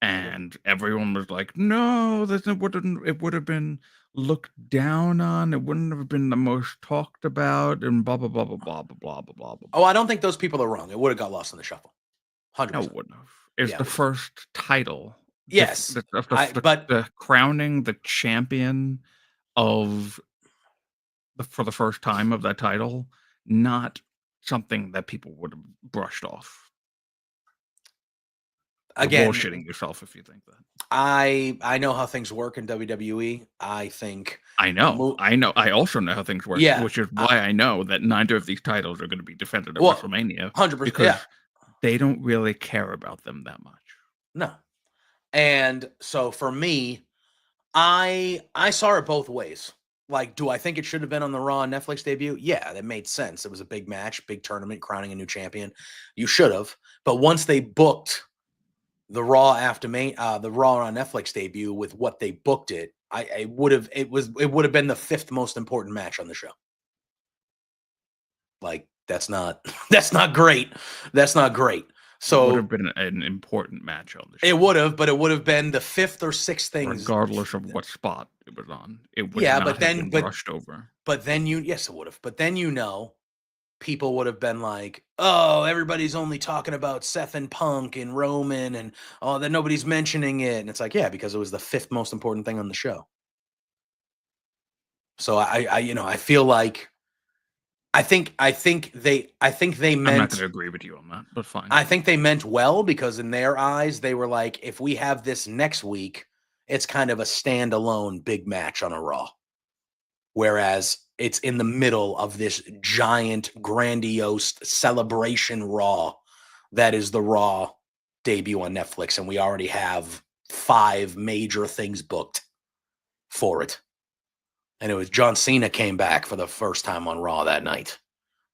And everyone was like, no, it would have been looked down on. It wouldn't have been the most talked about, and blah, blah, blah, blah, blah, blah, blah, blah, blah. Oh, I don't think those people are wrong. It would have got lost in the shuffle. 100%. No, it wouldn't have. It's the first title. Yes. But the crowning the champion for the first time of that title, not something that people would have brushed off. again, bullshitting yourself if you think that. I know how things work in WWE. I think I know. I also know how things work, which is why I know that neither of these titles are going to be defended at WrestleMania. 100%, because they don't really care about them that much. No. And so for me, I saw it both ways. Like, do I think it should have been on the Raw Netflix debut? Yeah, that made sense. It was a big match, big tournament, crowning a new champion. You should have. But once they booked the Raw the Raw on Netflix debut with what they booked it would have been the 5th most important match on the show. Like, that's not great. That's not great. So it would have been an important match on the show. It would have, but it would have been the 5th or 6th thing, regardless of what spot it was on. It would not have been brushed over. But then yes, it would have. But then people would have been like, "Oh, everybody's only talking about Seth and Punk and Roman, and that nobody's mentioning it." And it's like, yeah, because it was the 5th most important thing on the show. So I feel like I think they meant. I'm not going to agree with you on that, but fine. I think they meant well, because in their eyes, they were like, if we have this next week, it's kind of a standalone big match on a Raw. Whereas it's in the middle of this giant, grandiose celebration Raw that is the Raw debut on Netflix, and we already have 5 major things booked for it. And it was John Cena came back for the first time on Raw that night.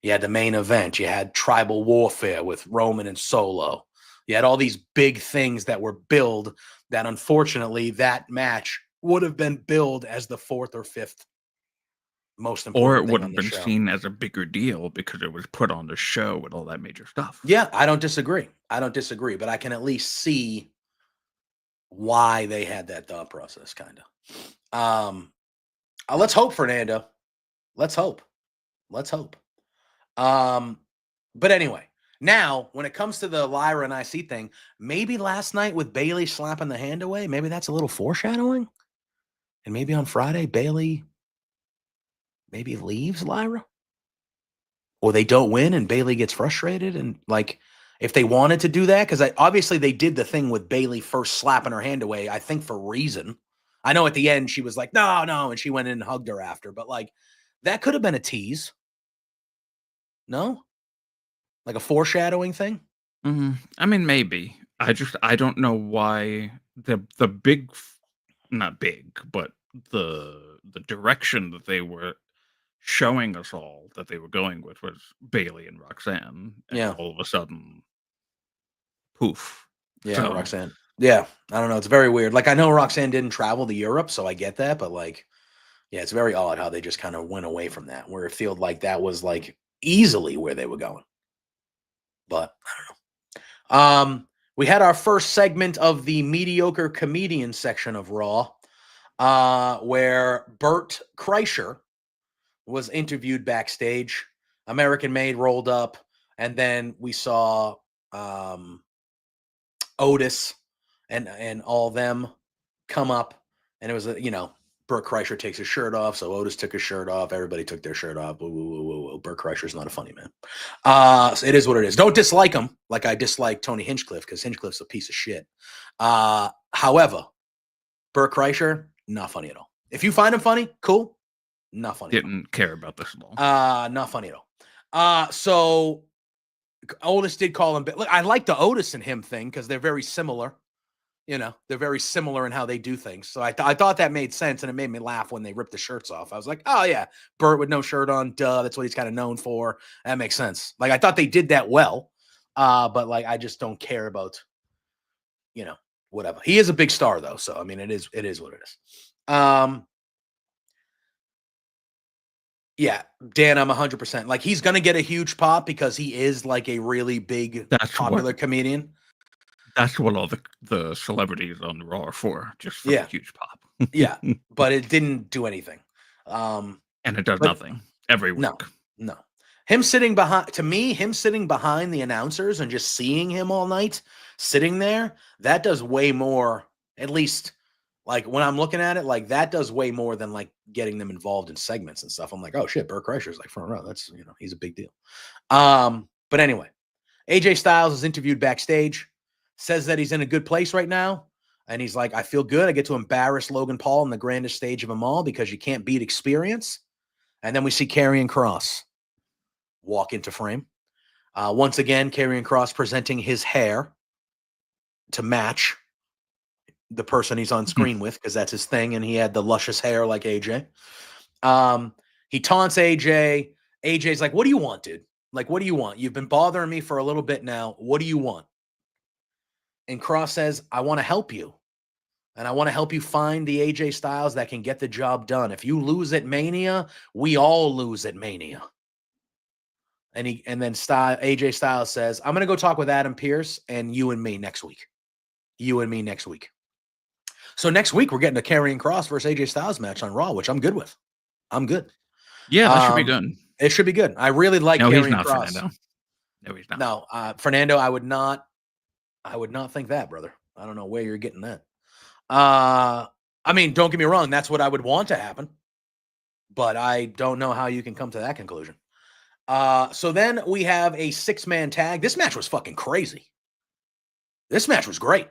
You had the main event. You had tribal warfare with Roman and Solo. You had all these big things that were billed that, unfortunately, that match would have been billed as the 4th or 5th most important. Or it would have been seen as a bigger deal because it was put on the show with all that major stuff. Yeah, I don't disagree. But I can at least see why they had that thought process, kind of. Let's hope, Fernando. Let's hope. But anyway, now when it comes to the Lyra and IC thing, maybe last night with Bayley slapping the hand away, maybe that's a little foreshadowing. And maybe on Friday, Bayley maybe leaves Lyra. Or they don't win and Bayley gets frustrated. And like, if they wanted to do that, because obviously they did the thing with Bayley first slapping her hand away, I think for reason. I know at the end she was like, no, and she went in and hugged her after. But like, that could have been a tease. No? Like a foreshadowing thing? Mm-hmm. I mean, maybe. I don't know why the big, not big, but the direction that they were showing us all that they were going with was Bayley and Roxanne. And all of a sudden, poof. Yeah, so, Roxanne. Yeah, I don't know. It's very weird. Like, I know Roxanne didn't travel to Europe, so I get that. But like, yeah, it's very odd how they just kind of went away from that, where it feels like that was like easily where they were going. But I don't know. We had our first segment of the mediocre comedian section of Raw, where Bert Kreischer was interviewed backstage. American Made rolled up, and then we saw Otis and all them come up, and it was Bert Kreischer takes his shirt off, so Otis took his shirt off. Everybody took their shirt off. Whoa. Bert Kreischer's not a funny man. So it is what it is. Don't dislike him like I dislike Tony Hinchcliffe, because Hinchcliffe's a piece of shit. However, Bert Kreischer, not funny at all. If you find him funny, cool. Not funny. Didn't care about this at all. Not funny at all. So Otis did call him. Look, I like the Otis and him thing because they're very similar. They're very similar in how they do things. So I thought that made sense, and it made me laugh when they ripped the shirts off. I was like, oh yeah, Bert with no shirt on, duh. That's what he's kind of known for. That makes sense. Like, I thought they did that well, but like, I just don't care about, whatever. He is a big star though, so I mean, it is what it is. Yeah, Dan, I'm 100%. Like, he's gonna get a huge pop because he is like a really big, popular comedian. That's what all the celebrities on the Raw are for, just for a huge pop. Yeah, but it didn't do anything. And it does nothing every week. No. Him sitting behind the announcers and just seeing him all night, sitting there, that does way more, at least like when I'm looking at it, like that does way more than like getting them involved in segments and stuff. I'm like, oh shit, Bert Kreischer's like front row. That's, he's a big deal. But anyway, AJ Styles is interviewed backstage. says that he's in a good place right now. And he's like, I feel good. I get to embarrass Logan Paul on the grandest stage of them all because you can't beat experience. And then we see Karrion Kross walk into frame. Once again, Karrion Kross presenting his hair to match the person he's on screen with, because that's his thing. And he had the luscious hair like AJ. He taunts AJ. AJ's like, what do you want, dude? Like, what do you want? You've been bothering me for a little bit now. What do you want? And Kross says, I want to help you. And I want to help you find the AJ Styles that can get the job done. If you lose at Mania, we all lose at Mania. And then AJ Styles says, I'm going to go talk with Adam Pearce and you and me next week. You and me next week. So next week, we're getting a Karrion Kross versus AJ Styles match on Raw, which I'm good with. I'm good. Yeah, that should be good. It should be good. I really like Karrion Kross. Fernando. No, he's not. No, Fernando, I would not think that, brother. I don't know where you're getting that. I mean, don't get me wrong. That's what I would want to happen. But I don't know how you can come to that conclusion. So then we have a 6-man tag. This match was fucking crazy. This match was great.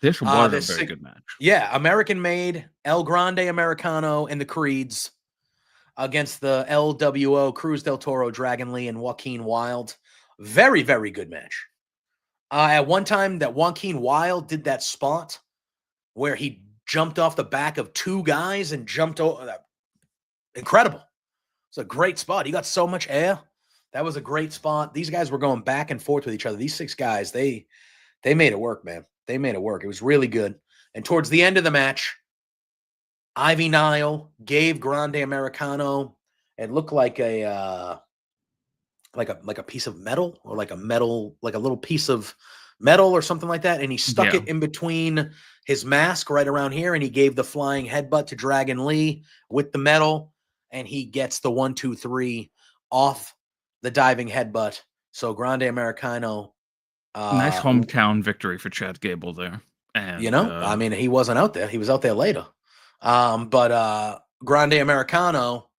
This was a very good match. Yeah, American-made, El Grande Americano, and the Creeds against the LWO, Cruz del Toro, Dragon Lee, and Joaquin Wilde. Very, very good match. At one time, that Joaquin Wilde did that spot where he jumped off the back of 2 guys and jumped over. Incredible. It's a great spot. He got so much air. That was a great spot. These guys were going back and forth with each other. These 6 guys, they made it work, man. They made it work. It was really good. And towards the end of the match, Ivy Nile gave Grande Americano, it looked like a piece of metal, or like a little piece of metal or something like that. And he stuck it in between his mask right around here. And he gave the flying headbutt to Dragon Lee with the metal. And he gets the 1, 2, 3 off the diving headbutt. So Grande Americano. Nice hometown victory for Chad Gable there. And, I mean, he wasn't out there. He was out there later. But Grande Americano,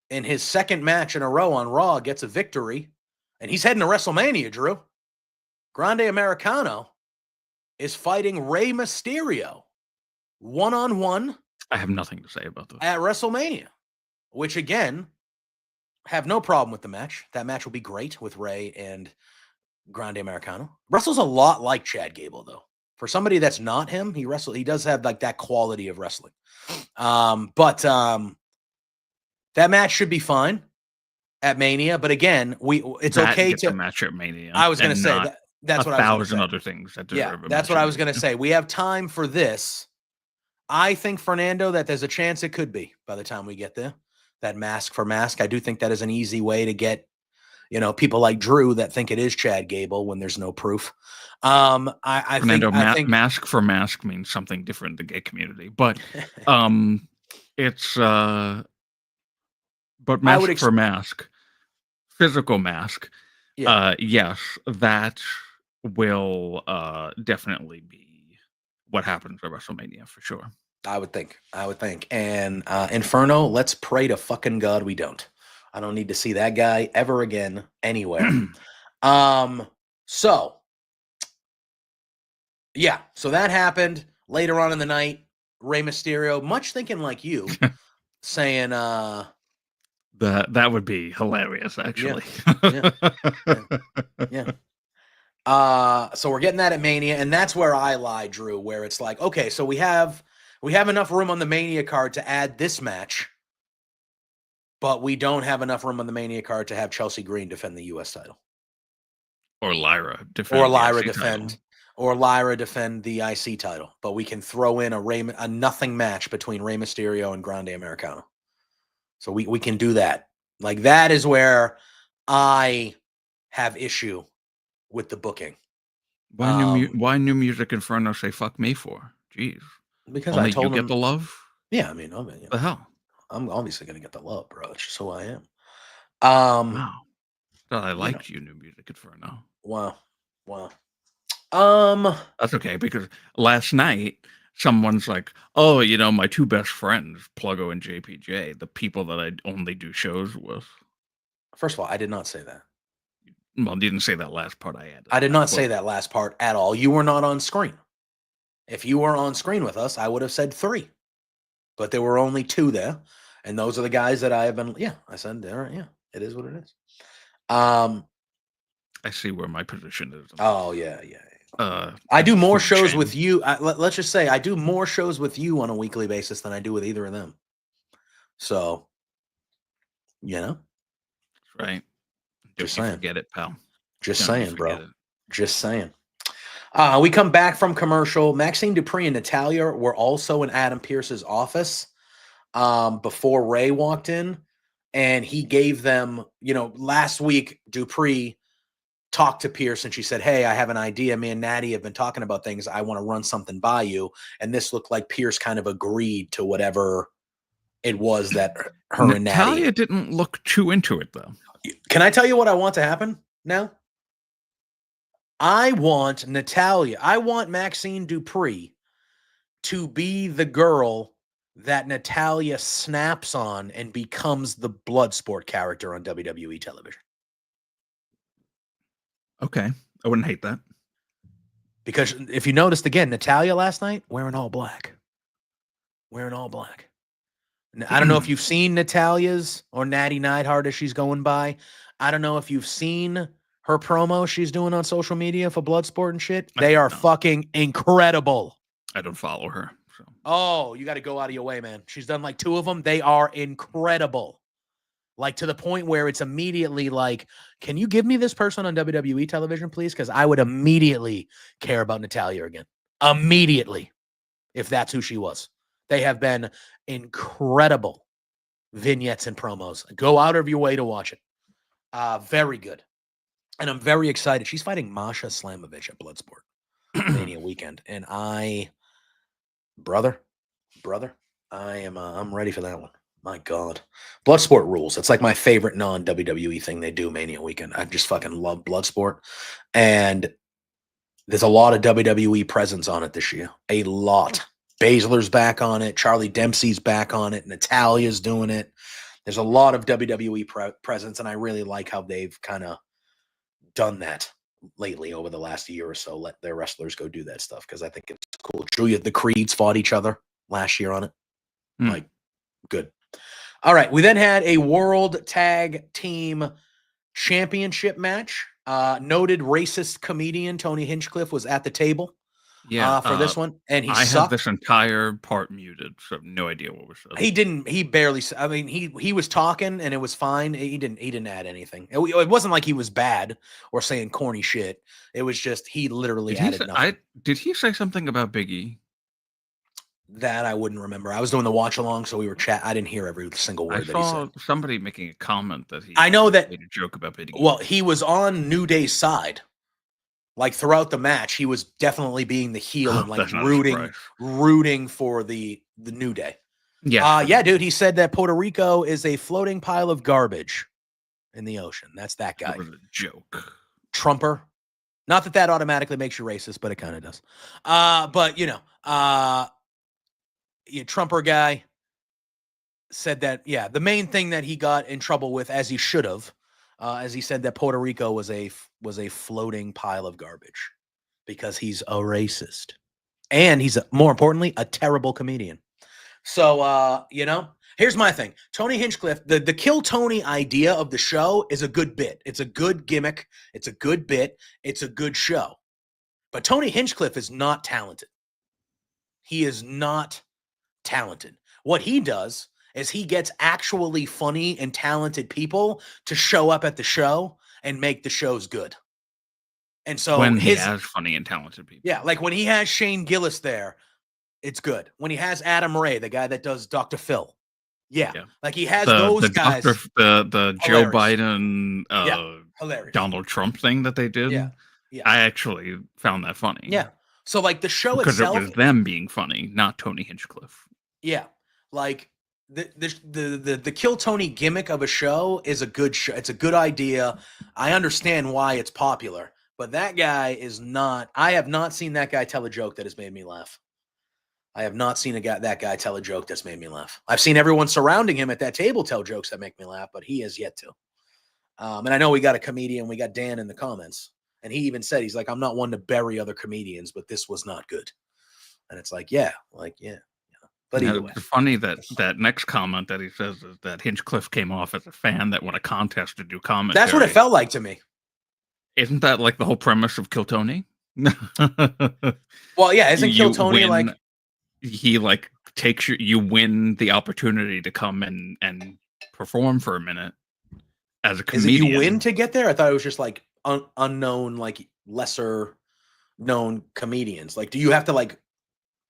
in his 2nd match in a row on Raw, gets a victory. And he's heading to WrestleMania, Drew. Grande Americano is fighting Rey Mysterio one-on-one. I have nothing to say about this. At WrestleMania, which, again, have no problem with the match. That match will be great with Rey and Grande Americano. Wrestles a lot like Chad Gable, though. For somebody that's not him, he does have like that quality of wrestling. But that match should be fine at Mania. But again, it's okay to match at Mania. I was going to say that's what I was 1,000 other things that deserve a that's what I was going to say. We have time for this. I think, Fernando, that there's a chance it could be by the time we get there. That mask for mask. I do think that is an easy way to get, people like Drew that think it is Chad Gable when there's no proof. I think mask for mask means something different in the gay community, but it's but mask for mask, physical mask. Yes, that will definitely be what happens at WrestleMania for sure. I would think. And Inferno, let's pray to fucking God we don't. I don't need to see that guy ever again anywhere. So that happened later on in the night. Rey Mysterio, much thinking like you, saying that would be hilarious, actually. Yeah. So we're getting that at Mania, and that's where I lie, Drew, where it's like, okay, so we have enough room on the Mania card to add this match, but we don't have enough room on the Mania card to have Chelsea Green defend the U.S. title. Or Lyra defend the IC title. But we can throw in a nothing match between Rey Mysterio and Grande Americano. So we can do that. Like, that is where I have issue with the booking. Why New Music Inferno say fuck me for? Jeez. Because only I told you get the love? Yeah, I mean, the hell? I'm obviously going to get the love, bro. It's just who I am. Wow. Thought I liked you, New Music Inferno. Wow. That's okay, because last night someone's like, oh, my 2 best friends, Pluggo and JPJ, the people that I only do shows with. First of all, I did not say that. Well, you didn't say that last part I added. I did not say that last part at all. You were not on screen. If you were on screen with us, I would have said 3. But there were only 2 there. And those are the guys that I have been, I said, there, it is what it is. I see where my position is. Oh, yeah. I do more shows with you. Let's just say I do more shows with you on a weekly basis than I do with either of them. So, Right. Just saying. Forget it, pal. Just saying, bro. Just saying. We come back from commercial. Maxine Dupree and Natalya were also in Adam Pearce's office before Ray walked in, and he gave them, last week Dupree talked to Pearce and she said, "Hey, I have an idea. Me and Natty have been talking about things. I want to run something by you." And this looked like Pearce kind of agreed to whatever it was that her and Natty. Natalya didn't look too into it, though. Can I tell you what I want to happen now? I want Natalya. I want Maxine Dupree to be the girl that Natalya snaps on and becomes the Bloodsport character on WWE television. Okay. I wouldn't hate that. Because if you noticed again, Natalya last night wearing all black. Wearing all black. I don't know if you've seen Natalya's or Natty Neidhart as she's going by. I don't know if you've seen her promo she's doing on social media for Bloodsport and shit. They are fucking incredible. I don't follow her. So. Oh, you got to go out of your way, man. She's done like 2 of them. They are incredible. Like to the point where it's immediately like, can you give me this person on WWE television, please? Because I would immediately care about Natalya again. Immediately, if that's who she was. They have been incredible vignettes and promos. Go out of your way to watch it. Very good. And I'm very excited. She's fighting Masha Slamovich at Bloodsport Mania weekend. And brother, I'm ready for that one. My God. Bloodsport rules. It's like my favorite non-WWE thing they do Mania weekend. I just fucking love Bloodsport. And there's a lot of WWE presence on it this year. A lot. Baszler's back on it. Charlie Dempsey's back on it. Natalya's doing it. There's a lot of WWE presence, and I really like how they've kind of done that lately over the last year or so. Let their wrestlers go do that stuff because I think it's cool. Julia, the Creeds fought each other last year on it. Like, good. All right. We then had a World Tag Team Championship match. Noted racist comedian Tony Hinchcliffe was at the table. For this one, and I have this entire part muted, so I have no idea what was said. He barely. I mean, he was talking, and it was fine. He didn't add anything. It wasn't like he was bad or saying corny shit. It was just he literally added nothing. Did he say something about Big E? That I wouldn't remember. I was doing the watch along, so we were chat. I didn't hear every single word that he said. Somebody making a comment that I know that made a joke about Big E. Well, he was on New Day's side. Like throughout the match, he was definitely being the heel and like rooting for the New Day. Yeah. Yeah, dude. He said that Puerto Rico is a floating pile of garbage in the ocean. That's that guy. That was a joke. Trumper. Not that automatically makes you racist, but it kind of does. But Trumper guy said that, the main thing that he got in trouble with, as he should have, as he said that Puerto Rico was a floating pile of garbage because he's a racist and he's more importantly a terrible comedian. So here's my thing. Tony Hinchcliffe, the Kill Tony idea of the show is a good bit. It's a good gimmick. It's a good bit. It's a good show. But Tony Hinchcliffe is not talented. He is not talented. What he does is he gets actually funny and talented people to show up at the show and make the shows good. And so when he has funny and talented people. Yeah, like when he has Shane Gillis there, it's good. When he has Adam Ray, the guy that does Dr. Phil. Yeah. Like he has those guys. The Joe Biden hilarious. Donald Trump thing that they did. Yeah. I actually found that funny. Yeah. So like the show because itself, it was them being funny, not Tony Hinchcliffe. Yeah. Like the Kill Tony gimmick of a show is a good show. It's a good idea. I understand why it's popular, but that guy is not. I have not seen that guy tell a joke that has made me laugh. I have not seen that guy tell a joke that's made me laugh. I've seen everyone surrounding him at that table tell jokes that make me laugh, but he has yet to. And I know we got a comedian, we got Dan in the comments, and he even said, he's like, I'm not one to bury other comedians, but this was not good. And it's like, yeah. But either way. It's funny that next comment that he says is that Hinchcliffe came off as a fan that won a contest to do commentary. That's what it felt like to me. Isn't that like the whole premise of Kill Tony? Well, yeah, isn't Kill Tony like he like takes you win the opportunity to come and perform for a minute as a comedian? Is it you win to get there? I thought it was just like unknown, like lesser known comedians. Like, do you have to like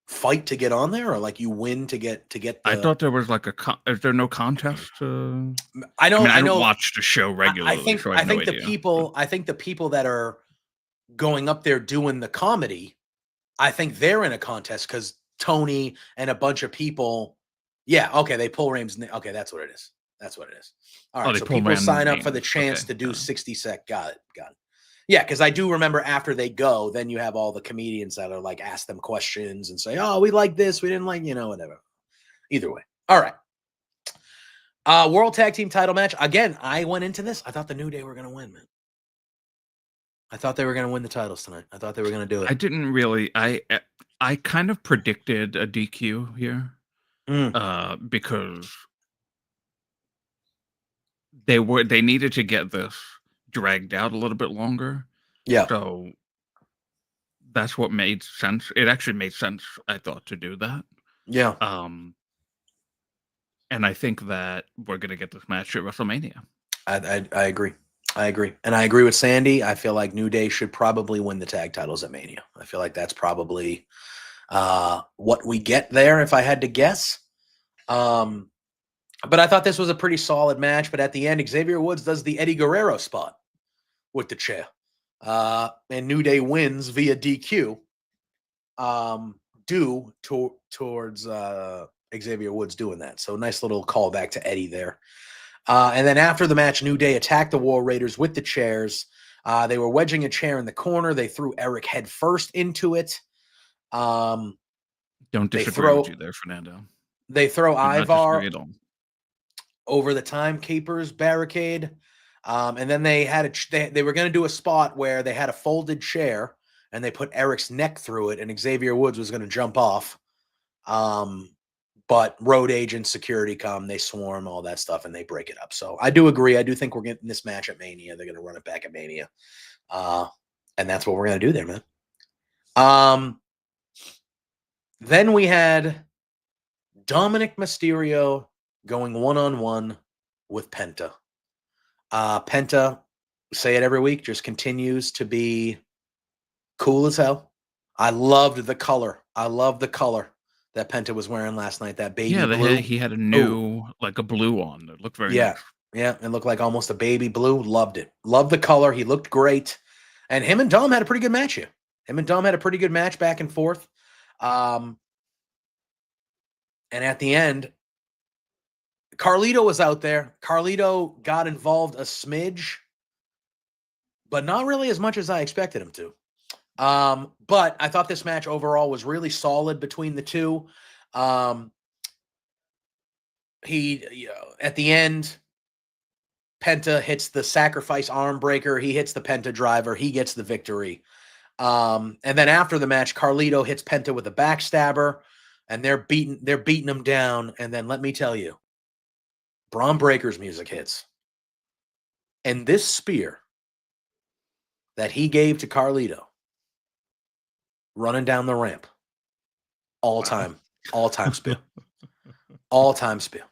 fight to get on there, or like you win to get I thought there was like is there no contest? I don't watch the show regularly. I think the people that are going up there doing the comedy, I think they're in a contest because Tony and a bunch of people. Yeah, okay, they pull Rame's name. Okay, that's what it is. All right, so people sign up for the chance to do 60 sec. Got it. Yeah, because I do remember after they go, then you have all the comedians that are like, ask them questions and say, oh, we like this, we didn't like, whatever. Either way. All right. World Tag Team title match. Again, I went into this. I thought the New Day were going to win, man. I thought they were going to win the titles tonight. I thought they were going to do it. I didn't really. I kind of predicted a DQ here because they needed to get this dragged out a little bit longer. Yeah. So that's what made sense. It actually made sense, I thought, to do that. Yeah. And I think that we're going to get this match at WrestleMania. I agree. And I agree with Sandy. I feel like New Day should probably win the tag titles at Mania. I feel like that's probably what we get there, if I had to guess. But I thought this was a pretty solid match. But at the end, Xavier Woods does the Eddie Guerrero spot with the chair. And New Day wins via DQ due towards Xavier Woods doing that. So nice little callback to Eddie there. And then after the match, New Day attacked the War Raiders with the chairs. They were wedging a chair in the corner. They threw Eric head first into it. Don't disagree with you there, Fernando. They throw Ivar over the timekeeper's barricade. And then they had they were going to do a spot where they had a folded chair and they put Eric's neck through it, and Xavier Woods was going to jump off. But road agents, security come, they swarm, all that stuff, and they break it up. So I do agree. I do think we're getting this match at Mania. They're going to run it back at Mania. And that's what we're going to do there, man. Then we had Dominic Mysterio going one-on-one with Penta. Penta, say it every week, just continues to be cool as hell. I loved the color. That Penta was wearing last night, that baby blue. He had a new, like a blue on. It looked very nice. Yeah, it looked like almost a baby blue. Loved it. Loved the color. He looked great. And him and Dom had a pretty good match here. Back and forth. And at the end, Carlito was out there. Carlito got involved a smidge, but not really as much as I expected him to. But I thought this match overall was really solid between the two. At the end, Penta hits the sacrifice arm breaker. He hits the Penta driver. He gets the victory. And then after the match, Carlito hits Penta with a backstabber, and they're beating him down. And then let me tell you, Braun Breaker's music hits. And this spear that he gave to Carlito running down the ramp, all-time spear. All-time spear.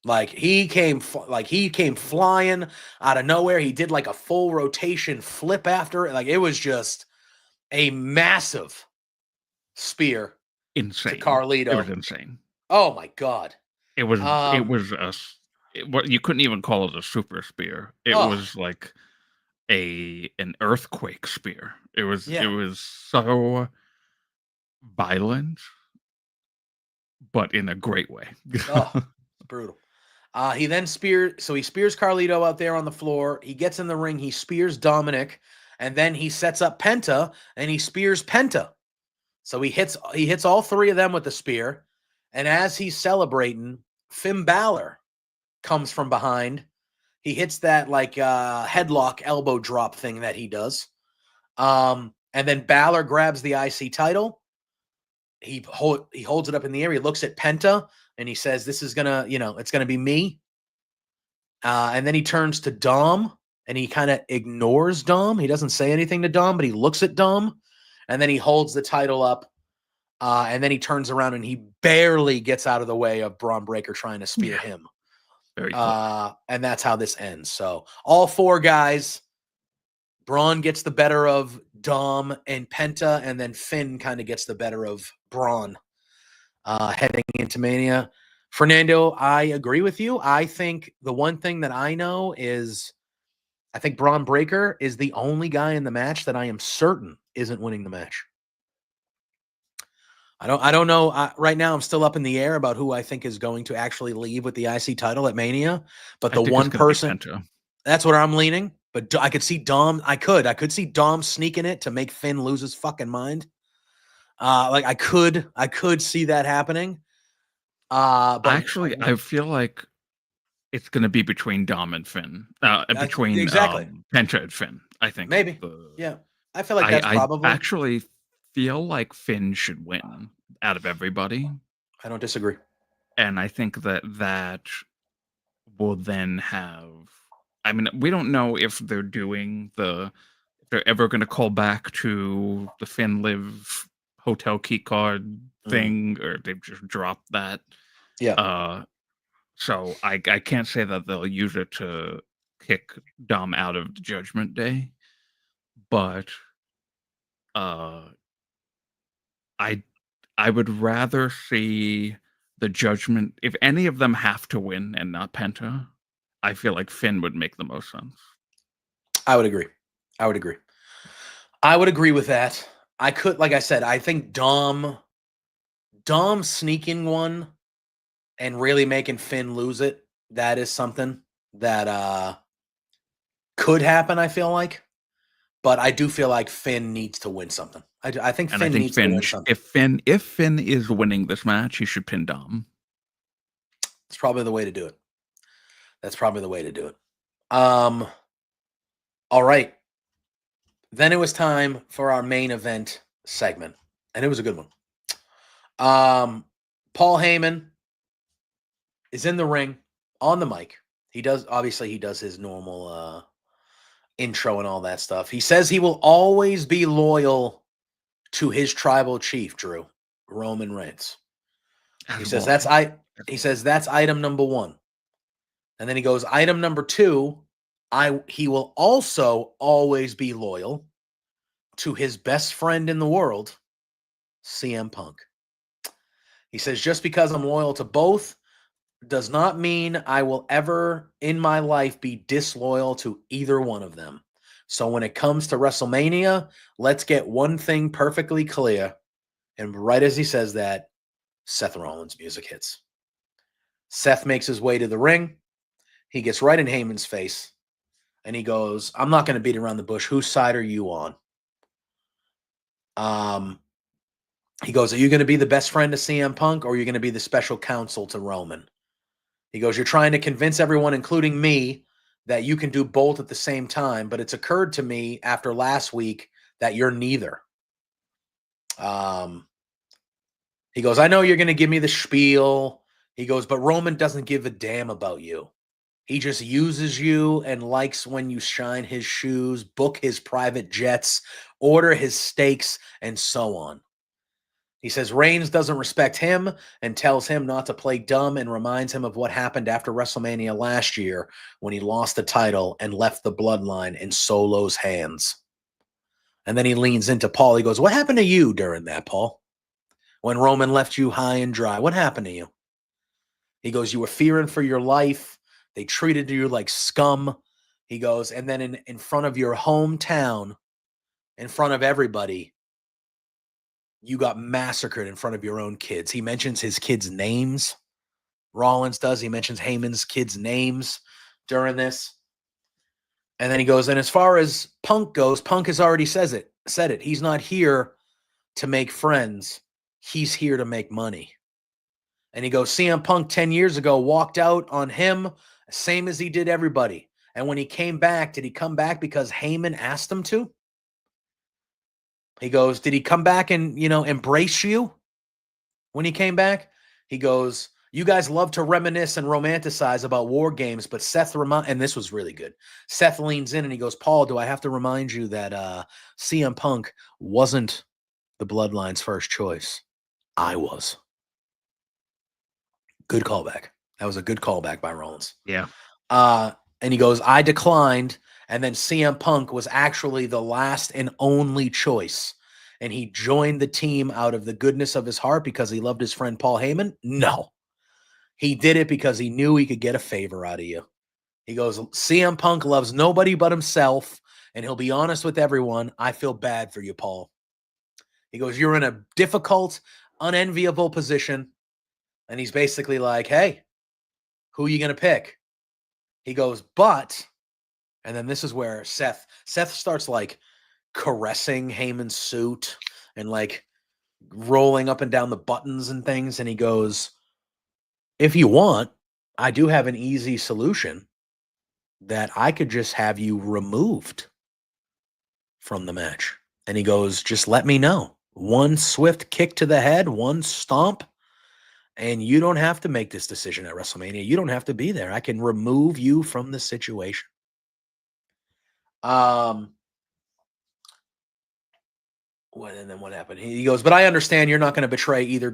Like he came flying out of nowhere. He did like a full rotation flip after it. Like it was just a massive spear. Insane. To Carlito. It was insane. Oh my God. It was what you couldn't even call it a super spear. It was like an earthquake spear. It was so violent, but in a great way. Brutal. He then spears Carlito out there on the floor. He gets in the ring. He spears Dominic, and then he sets up Penta, and he spears Penta. So he hits all three of them with the spear. And as he's celebrating, Finn Balor comes from behind, He hits that like headlock elbow drop thing that he does. And then Balor grabs the IC title. He holds it up in the air. He looks at Penta and he says, this is gonna, it's gonna be me. And then he turns to Dom and he kind of ignores Dom. He doesn't say anything to Dom, but he looks at Dom and then he holds the title up. And then he turns around and he barely gets out of the way of Braun Breaker trying to spear him. Very cool. And that's how this ends. So all four guys, Braun gets the better of Dom and Penta, and then Finn kind of gets the better of Braun heading into Mania. Fernando, I agree with you. I think the one thing that I know is I think Braun Breaker is the only guy in the match that I am certain isn't winning the match. I don't know. Right now, I'm still up in the air about who I think is going to actually leave with the IC title at Mania. But the one person, that's what I'm leaning. But I could see Dom. I could see Dom sneaking it to make Finn lose his fucking mind. I could see that happening. But actually, I feel like it's going to be between Dom and Finn. Between Penta and Finn, I think. Maybe. Yeah. I feel like that's probably. I actually feel like Finn should win out of everybody. I don't disagree. And I think that will then have. I mean, we don't know if they're ever going to call back to the Finn Live hotel key card thing, or they've just dropped that. Yeah. So I can't say that they'll use it to kick Dom out of the Judgment Day, but I would rather see the Judgment. If any of them have to win and not Penta, I feel like Finn would make the most sense. I would agree with that. I could, like I said, I think Dom sneaking one and really making Finn lose it, that is something that could happen, I feel like. But I do feel like Finn needs to win something. I think Finn needs to win something. If Finn is winning this match, he should pin Dom. It's probably the way to do it. All right. Then it was time for our main event segment, and it was a good one. Paul Heyman is in the ring on the mic. He does his normal intro and all that stuff. He says he will always be loyal to his tribal chief, Drew, Roman Reigns. He says that's item number 1. And then he goes, item number 2, he will also always be loyal to his best friend in the world, CM Punk. He says, just because I'm loyal to both does not mean I will ever in my life be disloyal to either one of them. So when it comes to WrestleMania, let's get one thing perfectly clear. And right as he says that, Seth Rollins' music hits. Seth makes his way to the ring. He gets right in Heyman's face. And he goes, I'm not going to beat around the bush. Whose side are you on? He goes, are you going to be the best friend to CM Punk, or are you going to be the special counsel to Roman? He goes, you're trying to convince everyone, including me, that you can do both at the same time, but it's occurred to me after last week that you're neither. He goes, I know you're going to give me the spiel. He goes, but Roman doesn't give a damn about you. He just uses you and likes when you shine his shoes, book his private jets, order his steaks, and so on. He says Reigns doesn't respect him and tells him not to play dumb and reminds him of what happened after WrestleMania last year when he lost the title and left the bloodline in Solo's hands. And then he leans into Paul. He goes, what happened to you during that, Paul? When Roman left you high and dry, what happened to you? He goes, you were fearing for your life. They treated you like scum. He goes, and then in front of your hometown, in front of everybody, you got massacred in front of your own kids. He mentions his kids' names. Rollins does. He mentions Heyman's kids' names during this. And then he goes, and as far as Punk goes, Punk has already said it. He's not here to make friends. He's here to make money. And he goes, CM Punk 10 years ago walked out on him, same as he did everybody. And when he came back, did he come back because Heyman asked him to? He goes, did he come back and, embrace you when he came back? He goes, you guys love to reminisce and romanticize about war games, but Seth, and this was really good. Seth leans in and he goes, Paul, do I have to remind you that CM Punk wasn't the Bloodline's first choice? I was. Good callback. That was a good callback by Rollins. Yeah. And he goes, I declined. And then CM Punk was actually the last and only choice. And he joined the team out of the goodness of his heart because he loved his friend Paul Heyman? No. He did it because he knew he could get a favor out of you. He goes, CM Punk loves nobody but himself, and he'll be honest with everyone. I feel bad for you, Paul. He goes, you're in a difficult, unenviable position. And he's basically like, hey, who are you going to pick? He goes, but, and then this is where Seth starts like caressing Heyman's suit and like rolling up and down the buttons and things. And he goes, if you want, I do have an easy solution that I could just have you removed from the match. And he goes, just let me know. One swift kick to the head, one stomp, and you don't have to make this decision at WrestleMania. You don't have to be there. I can remove you from the situation. And then what happened? He goes, but I understand you're not going to betray either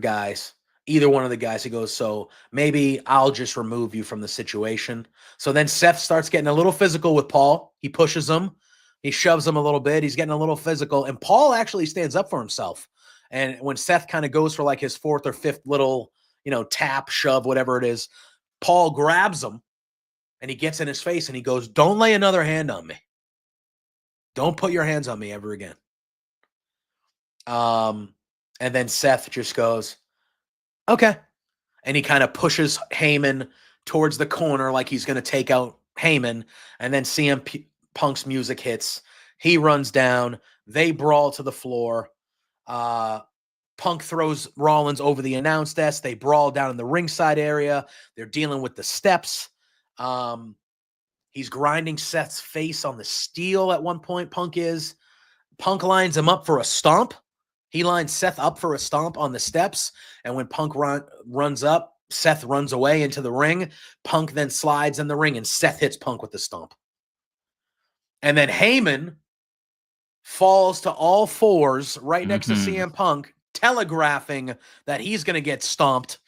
one of the guys. He goes, so maybe I'll just remove you from the situation. So then Seth starts getting a little physical with Paul. He pushes him. He shoves him a little bit. He's getting a little physical. And Paul actually stands up for himself. And when Seth kind of goes for like his fourth or fifth little, tap, shove, whatever it is, Paul grabs him and he gets in his face and he goes, don't lay another hand on me. Don't put your hands on me ever again. And then Seth just goes, okay. And he kind of pushes Heyman towards the corner like he's going to take out Heyman. And then CM Punk's music hits. He runs down. They brawl to the floor. Punk throws Rollins over the announce desk. They brawl down in the ringside area. They're dealing with the steps. He's grinding Seth's face on the steel at one point, Punk lines him up for a stomp. He lines Seth up for a stomp on the steps, and when Punk runs up, Seth runs away into the ring. Punk then slides in the ring, and Seth hits Punk with the stomp. And then Heyman falls to all fours right next to CM Punk, telegraphing that he's going to get stomped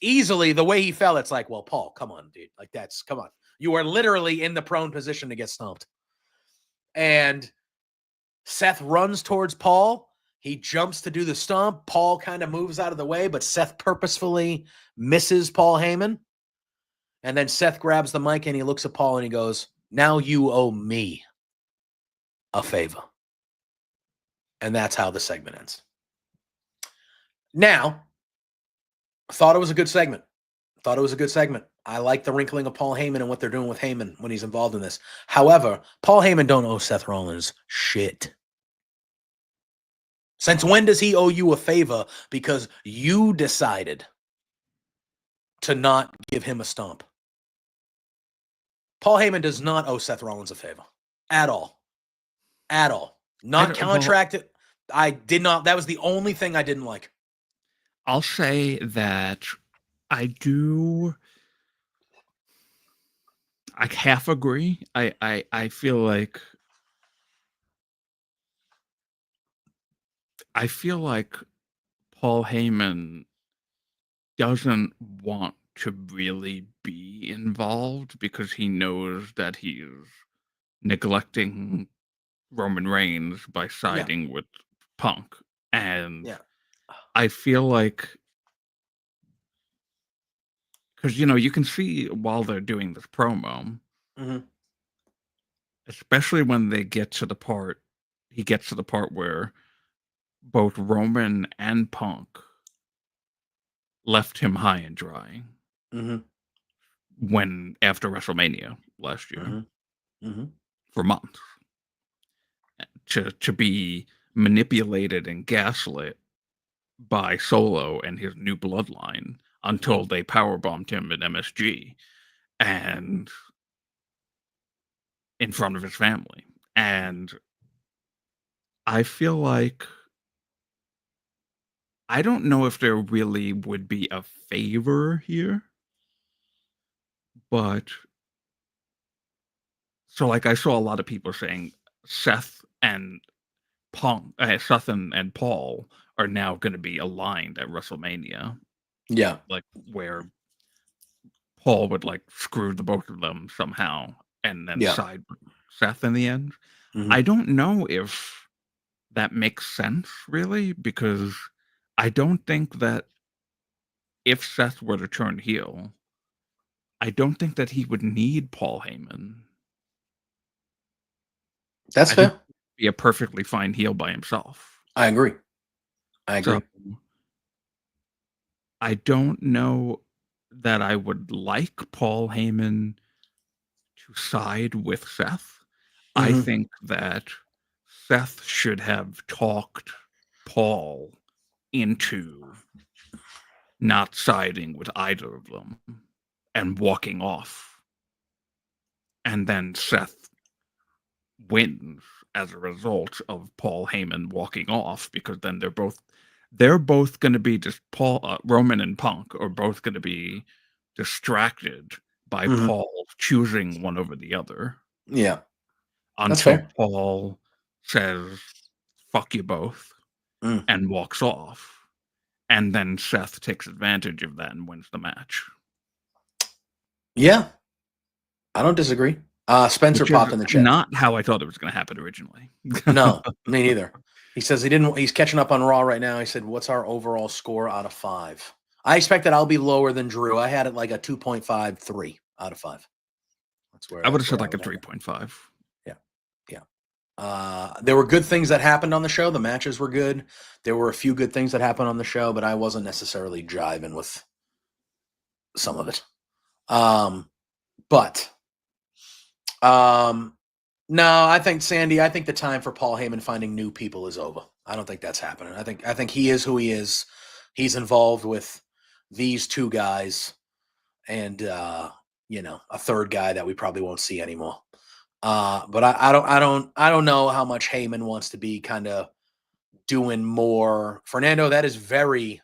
easily. The way he fell, it's like, well, Paul, come on, dude. Like, come on. You are literally in the prone position to get stomped. And Seth runs towards Paul. He jumps to do the stomp. Paul kind of moves out of the way, but Seth purposefully misses Paul Heyman. And then Seth grabs the mic and he looks at Paul and he goes, now you owe me a favor. And that's how the segment ends. Now, I thought it was a good segment. I like the wrinkling of Paul Heyman and what they're doing with Heyman when he's involved in this. However, Paul Heyman don't owe Seth Rollins shit. Since when does he owe you a favor because you decided to not give him a stomp? Paul Heyman does not owe Seth Rollins a favor. At all. At all. Not contracted. I did not. That was the only thing I didn't like. I'll say that I half agree. I feel like Paul Heyman doesn't want to really be involved because he knows that he's neglecting Roman Reigns by siding with Punk. And I feel like, because, you can see while they're doing this promo, especially when they get to the part, he gets to the part where both Roman and Punk left him high and dry when after WrestleMania last year for months to be manipulated and gaslit by Solo and his new bloodline until they powerbombed him at MSG. And in front of his family. And I feel like I don't know if there really would be a favor here, but so like I saw a lot of people saying Seth and Seth and Paul are now going to be aligned at WrestleMania. Yeah, like where Paul would like screw the both of them somehow and then side with Seth in the end. Mm-hmm. I don't know if that makes sense really, because I don't think that if Seth were to turn heel, I don't think that he would need Paul Heyman. That's I think fair. he'd be a perfectly fine heel by himself. I agree. So I don't know that I would like Paul Heyman to side with Seth. I think that Seth should have talked Paul into not siding with either of them and walking off. And then Seth wins as a result of Paul Heyman walking off, because then they're both going to be just Roman and Punk are both going to be distracted by Paul choosing one over the other. Yeah. Until Paul says, fuck you both, and walks off. And then Seth takes advantage of that and wins the match. Yeah. I don't disagree. Spencer popped in the chat. Not how I thought it was going to happen originally. No, me neither. He says he's catching up on Raw right now. He said, what's our overall score out of 5? I expect that I'll be lower than Drew. I had it like a 2.53 out of 5. That's where I would have said like a 3.5. Yeah. There were good things that happened on the show. The matches were good. There were a few good things that happened on the show, but I wasn't necessarily jiving with some of it. No, I think, Sandy, I think the time for Paul Heyman finding new people is over. I don't think that's happening. I think he is who he is. He's involved with these two guys and a third guy that we probably won't see anymore. But I don't know how much Heyman wants to be kind of doing more. Fernando, that is very,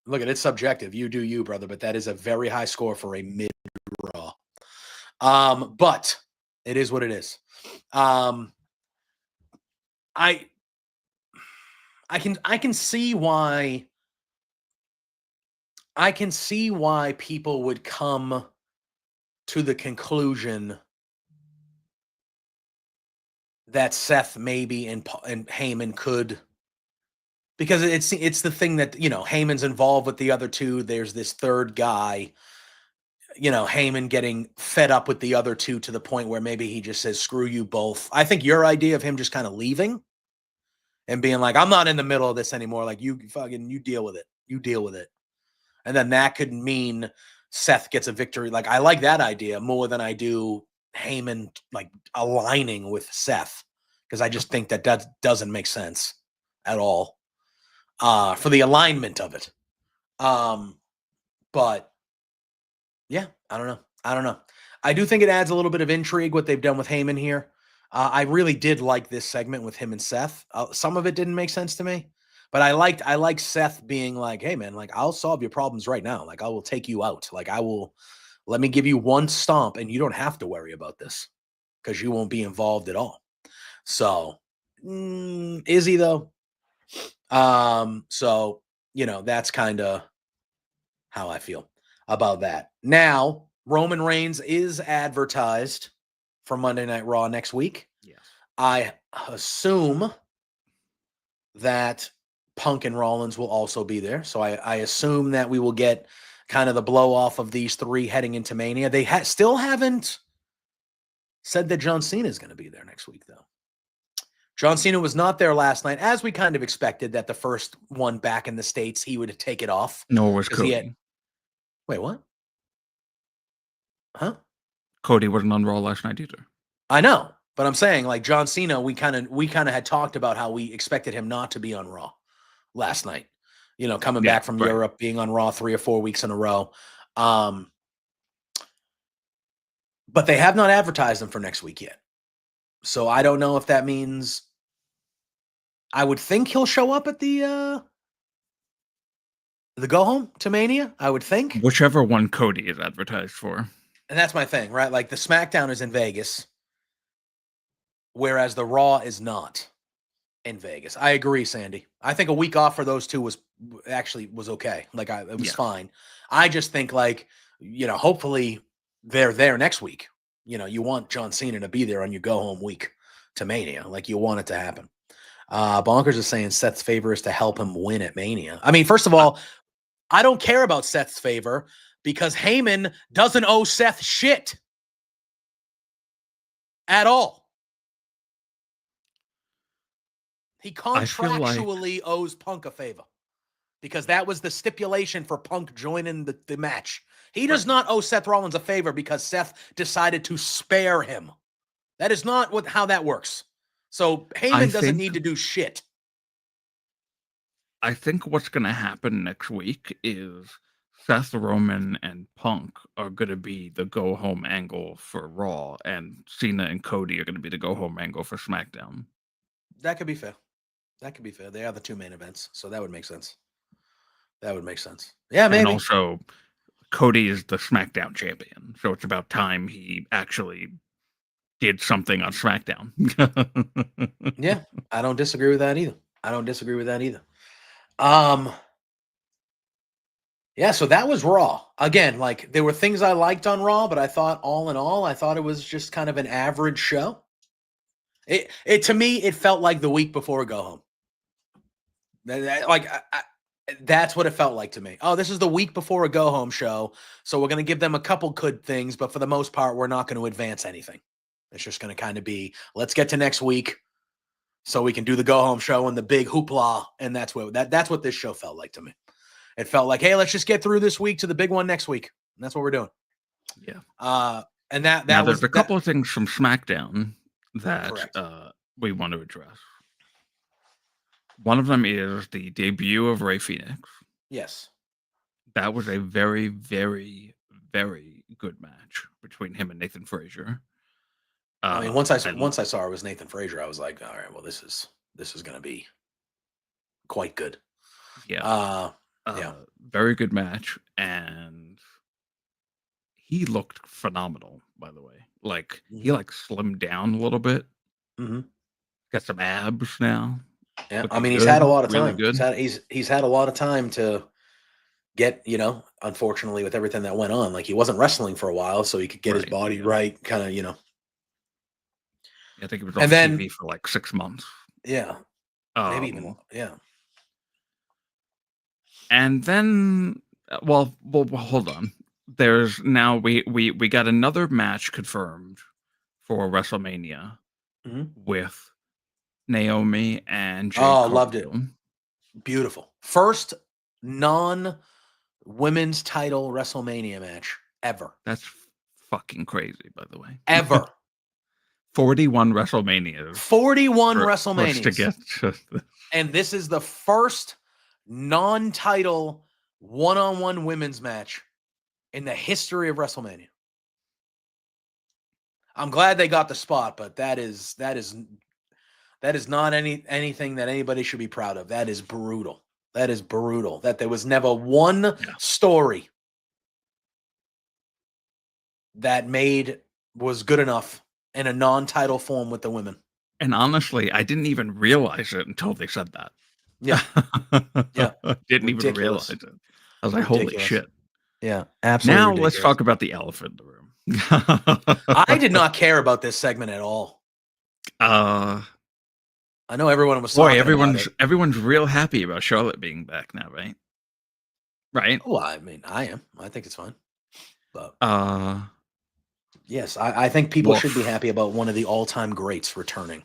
look at it, subjective. You do you, brother, but that is a very high score for a mid-Raw. But it is what it is. I can see why people would come to the conclusion that Seth maybe and Heyman could, because it's the thing that, Heyman's involved with the other two. There's this third guy, Heyman getting fed up with the other two to the point where maybe he just says, screw you both. I think your idea of him just kind of leaving and being like, I'm not in the middle of this anymore. Like, you deal with it. You deal with it. And then that could mean Seth gets a victory. Like, I like that idea more than I do Heyman like aligning with Seth, because I just think that doesn't make sense at all for the alignment of it. But yeah, I don't know. I do think it adds a little bit of intrigue what they've done with Heyman here. I really did like this segment with him and Seth. Some of it didn't make sense to me, but I liked Seth being like, hey man, like, I'll solve your problems right now. Like, I will take you out. Like, let me give you one stomp and you don't have to worry about this because you won't be involved at all. So is he though? So, that's kind of how I feel about that. Now, Roman Reigns is advertised for Monday Night Raw next week. Yes. I assume that Punk and Rollins will also be there. So I assume that we will get kind of the blow off of these three heading into Mania. They still haven't said that John Cena is going to be there next week, though. John Cena was not there last night, as we kind of expected that the first one back in the States, he would take it off. Nor was Cody. Wait, what? Huh? Cody wasn't on Raw last night either. I know, but I'm saying, like, John Cena, we kind of had talked about how we expected him not to be on Raw last night. Coming back from Europe, being on Raw 3 or 4 weeks in a row. But they have not advertised them for next week yet. So I don't know if that means. I would think he'll show up at the go home to Mania. I would think whichever one Cody is advertised for. And that's my thing, right? Like the SmackDown is in Vegas, whereas the Raw is not in Vegas. I agree, Sandy. I think a week off for those two was okay. Like it was fine. I just think hopefully they're there next week. You want John Cena to be there on your go home week to Mania. Like you want it to happen. Bonkers is saying Seth's favor is to help him win at Mania. I mean, first of all, I don't care about Seth's favor because Heyman doesn't owe Seth shit at all. He contractually owes Punk a favor because that was the stipulation for Punk joining the match. He does not owe Seth Rollins a favor because Seth decided to spare him. That is not how that works. So Heyman doesn't need to do shit. I think what's going to happen next week is Seth, Roman, and Punk are going to be the go-home angle for Raw, and Cena and Cody are going to be the go-home angle for SmackDown. That could be fair. They are the two main events, so that would make sense. Yeah, maybe. And also, Cody is the SmackDown champion, so it's about time he actually did something on SmackDown. Yeah, I don't disagree with that either. Yeah, so that was Raw. Again, like there were things I liked on Raw, but I thought all in all, it was just kind of an average show. It to me, it felt like the week before Go Home. That's what it felt like to me. Oh, this is the week before a Go Home show, so we're going to give them a couple good things, but for the most part, we're not going to advance anything. It's just going to kind of be, let's get to next week so we can do the Go Home show and the big hoopla, and that's what this show felt like to me. It felt like, hey, let's just get through this week to the big one next week. And that's what we're doing. Yeah. And that now there's a couple of things from SmackDown that we want to address. One of them is the debut of Rey Fenix. Yes. That was a very, very, very good match between him and Nathan Frazier. I mean, once I saw it was Nathan Frazier, I was like, all right, well, this is going to be quite good. Yeah. Very good match, and he looked phenomenal, by the way. Like he slimmed down a little bit. Mm-hmm. Got some abs now. Yeah, I mean, he's had a lot of time. He's had a lot of time to get, unfortunately, with everything that went on. Like he wasn't wrestling for a while, so he could get his body right, kind of, I think it was on TV for like 6 months. Yeah, maybe even more. Yeah. And then, well, hold on. There's now we got another match confirmed for WrestleMania with Naomi and Jade. Oh, loved it. Beautiful. First non-women's title WrestleMania match ever. That's fucking crazy, by the way. Ever. 41 WrestleManias. 41 WrestleManias. To get to this. And this is the first non-title one-on-one women's match in the history of WrestleMania. I'm glad they got the spot, but that is not anything that anybody should be proud of. That is brutal. That there was never one story that was good enough in a non-title form with the women. And honestly, I didn't even realize it until they said that. Yeah. Yeah. Didn't even realize it. I was like, holy shit. Yeah, absolutely. Now let's talk about the elephant in the room. I did not care about this segment at all. I know everyone was talking everyone's real happy about Charlotte being back now, right? Right? Well, I mean, I am. I think it's fine. But yes, I think people should be happy about one of the all-time greats returning.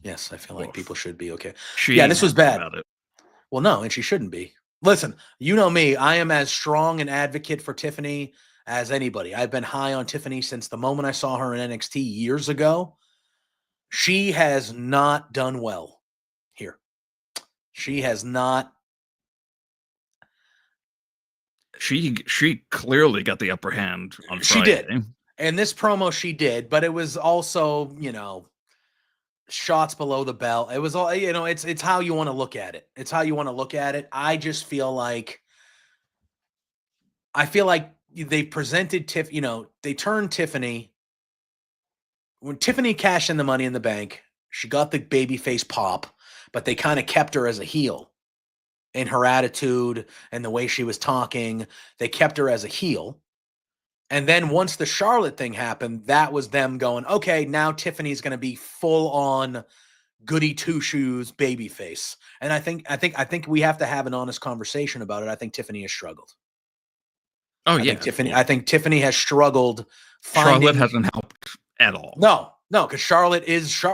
Yes, I feel like people should be okay. This was bad. Well, no, and she shouldn't be. Listen, you know me. I am as strong an advocate for Tiffany as anybody. I've been high on Tiffany since the moment I saw her in NXT years ago. She has not done well here. She has not. She clearly got the upper hand on Friday. She did. And this promo she did, but it was also, shots below the belt. It was all, it's how you want to look at it. It's how you want to look at it. I feel like they presented they turned Tiffany. When Tiffany cashed in the Money in the Bank, she got the babyface pop, but they kind of kept her as a heel in her attitude and the way she was talking. They kept her as a heel. And then once the Charlotte thing happened, that was them going, okay, now Tiffany's going to be full on goody two shoes babyface. And I think we have to have an honest conversation about it. I think Tiffany has struggled. Oh, I think Tiffany has struggled. Charlotte hasn't helped at all. No, because Charlotte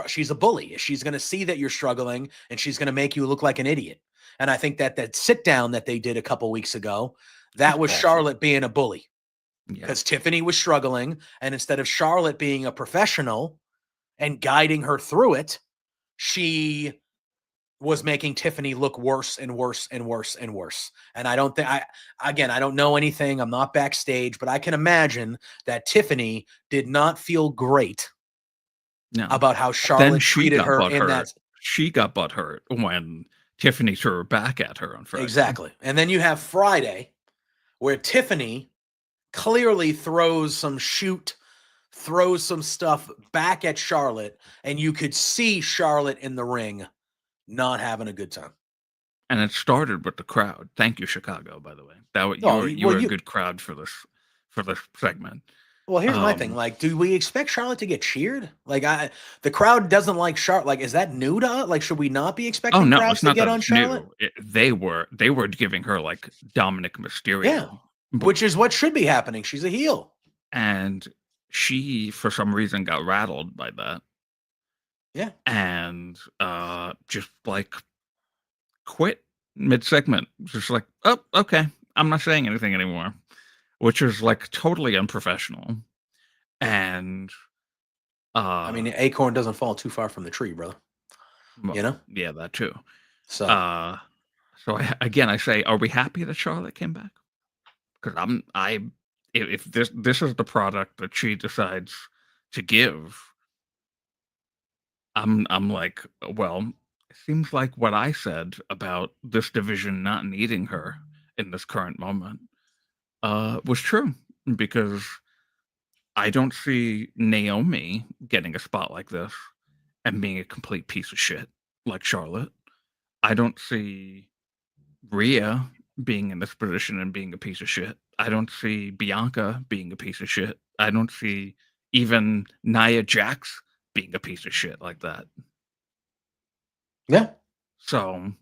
she's a bully. She's going to see that you're struggling and she's going to make you look like an idiot. And I think that sit down that they did a couple weeks ago, that was Charlotte being a bully. Because Tiffany was struggling, and instead of Charlotte being a professional and guiding her through it, she was making Tiffany look worse and worse and worse and worse. And I don't think I don't know anything. I'm not backstage, but I can imagine that Tiffany did not feel great about how Charlotte treated her in that. She got butthurt when Tiffany threw her back at her on Friday. Exactly. And then you have Friday where Tiffany clearly throws some stuff back at Charlotte, and you could see Charlotte in the ring not having a good time. And it started with the crowd. Thank you, Chicago, by the way. You were a good crowd for this segment. Well, here's my thing. Like, do we expect Charlotte to get cheered? Like, the crowd doesn't like Charlotte. Like, is that new to us? Like, should we not be expecting crowds to get on Charlotte? They were giving her like Dominic Mysterio. Yeah. Which is what should be happening. She's a heel. And she, for some reason, got rattled by that. Yeah. And just like quit mid-segment. Just like, oh, okay. I'm not saying anything anymore. Which is like totally unprofessional. And I mean, the acorn doesn't fall too far from the tree, brother. Well, yeah, that too. So I say, are we happy that Charlotte came back? Because if this is the product that she decides to give, I'm like, well, it seems like what I said about this division not needing her in this current moment was true, because I don't see Naomi getting a spot like this and being a complete piece of shit like Charlotte. I don't see Rhea being in this position and being a piece of shit. I don't see Bianca being a piece of shit. I don't see even Nia Jax being a piece of shit like that. Yeah. So,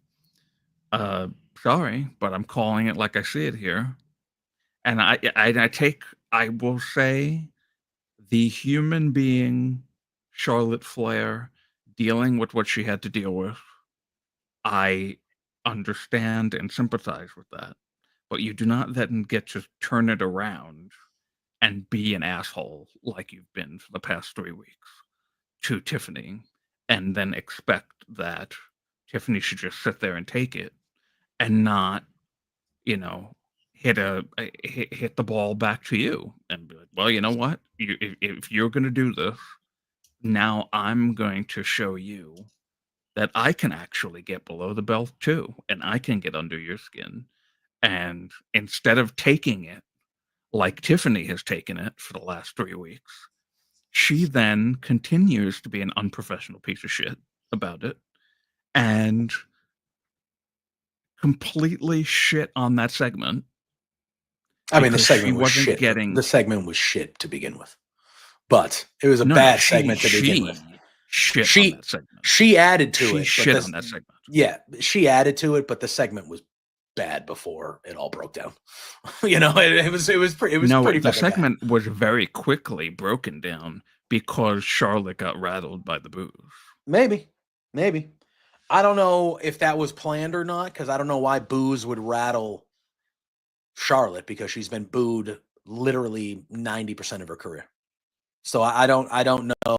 sorry, but I'm calling it like I see it here. And I will say, the human being Charlotte Flair dealing with what she had to deal with, I understand and sympathize with that. But you do not then get to turn it around and be an asshole like you've been for the past 3 weeks to Tiffany, and then expect that Tiffany should just sit there and take it and not, hit the ball back to you and be like, well, you know what? If you're going to do this, now I'm going to show you that I can actually get below the belt too, and I can get under your skin. And instead of taking it like Tiffany has taken it for the last 3 weeks, she then continues to be an unprofessional piece of shit about it and completely shit on that segment. I mean, the segment was shit. The segment was shit to begin with, but it was a bad segment to begin with. She added to it. Shit on that segment. Yeah, she added to it, but the segment was bad before it all broke down. It was pretty. The segment was very quickly broken down because Charlotte got rattled by the boos. Maybe. I don't know if that was planned or not, because I don't know why boos would rattle Charlotte, because she's been booed literally 90% of her career. So I don't know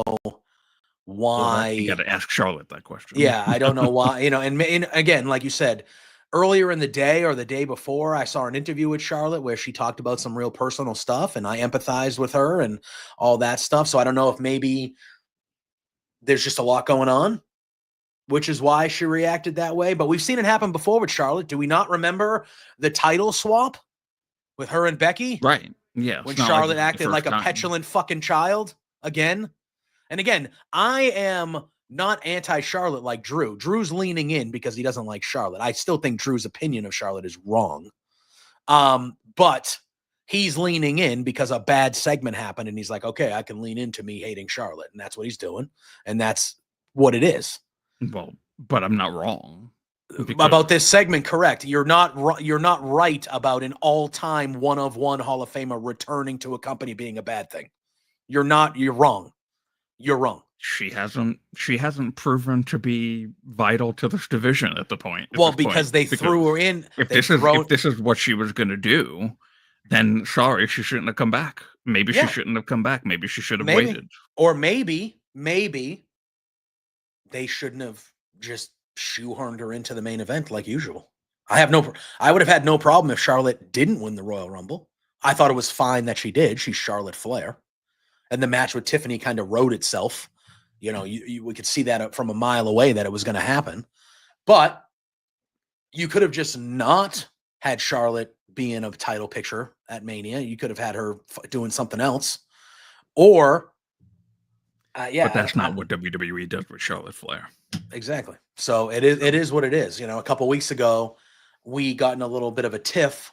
why. You got to ask Charlotte that question. Yeah, I don't know why. And again, like you said, earlier in the day or the day before, I saw an interview with Charlotte where she talked about some real personal stuff, and I empathized with her and all that stuff. So I don't know if maybe there's just a lot going on, which is why she reacted that way. But we've seen it happen before with Charlotte. Do we not remember the title swap with her and Becky? Right. Yeah. When Charlotte acted like a petulant fucking child again. And again, I am not anti-Charlotte like Drew. Drew's leaning in because he doesn't like Charlotte. I still think Drew's opinion of Charlotte is wrong. But he's leaning in because a bad segment happened and he's like, okay, I can lean into me hating Charlotte. And that's what he's doing. And that's what it is. Well, but I'm not wrong. About this segment, correct. You're not right about an all-time one-of-one Hall of Famer returning to a company being a bad thing. You're wrong. You're wrong. She hasn't proven to be vital to this division at the point. Well, because they threw her in. If this is what she was going to do, then sorry, she shouldn't have come back. Maybe she shouldn't have come back. Maybe she should have waited. Or maybe they shouldn't have just shoehorned her into the main event like usual. I would have had no problem if Charlotte didn't win the Royal Rumble. I thought it was fine that she did. She's Charlotte Flair. And the match with Tiffany kind of wrote itself. You know, we could see that from a mile away that it was going to happen. But you could have just not had Charlotte be in a title picture at Mania. You could have had her doing something else. Or, but that's not what WWE does with Charlotte Flair. Exactly. So it is what it is. You know, a couple weeks ago, we got in a little bit of a tiff,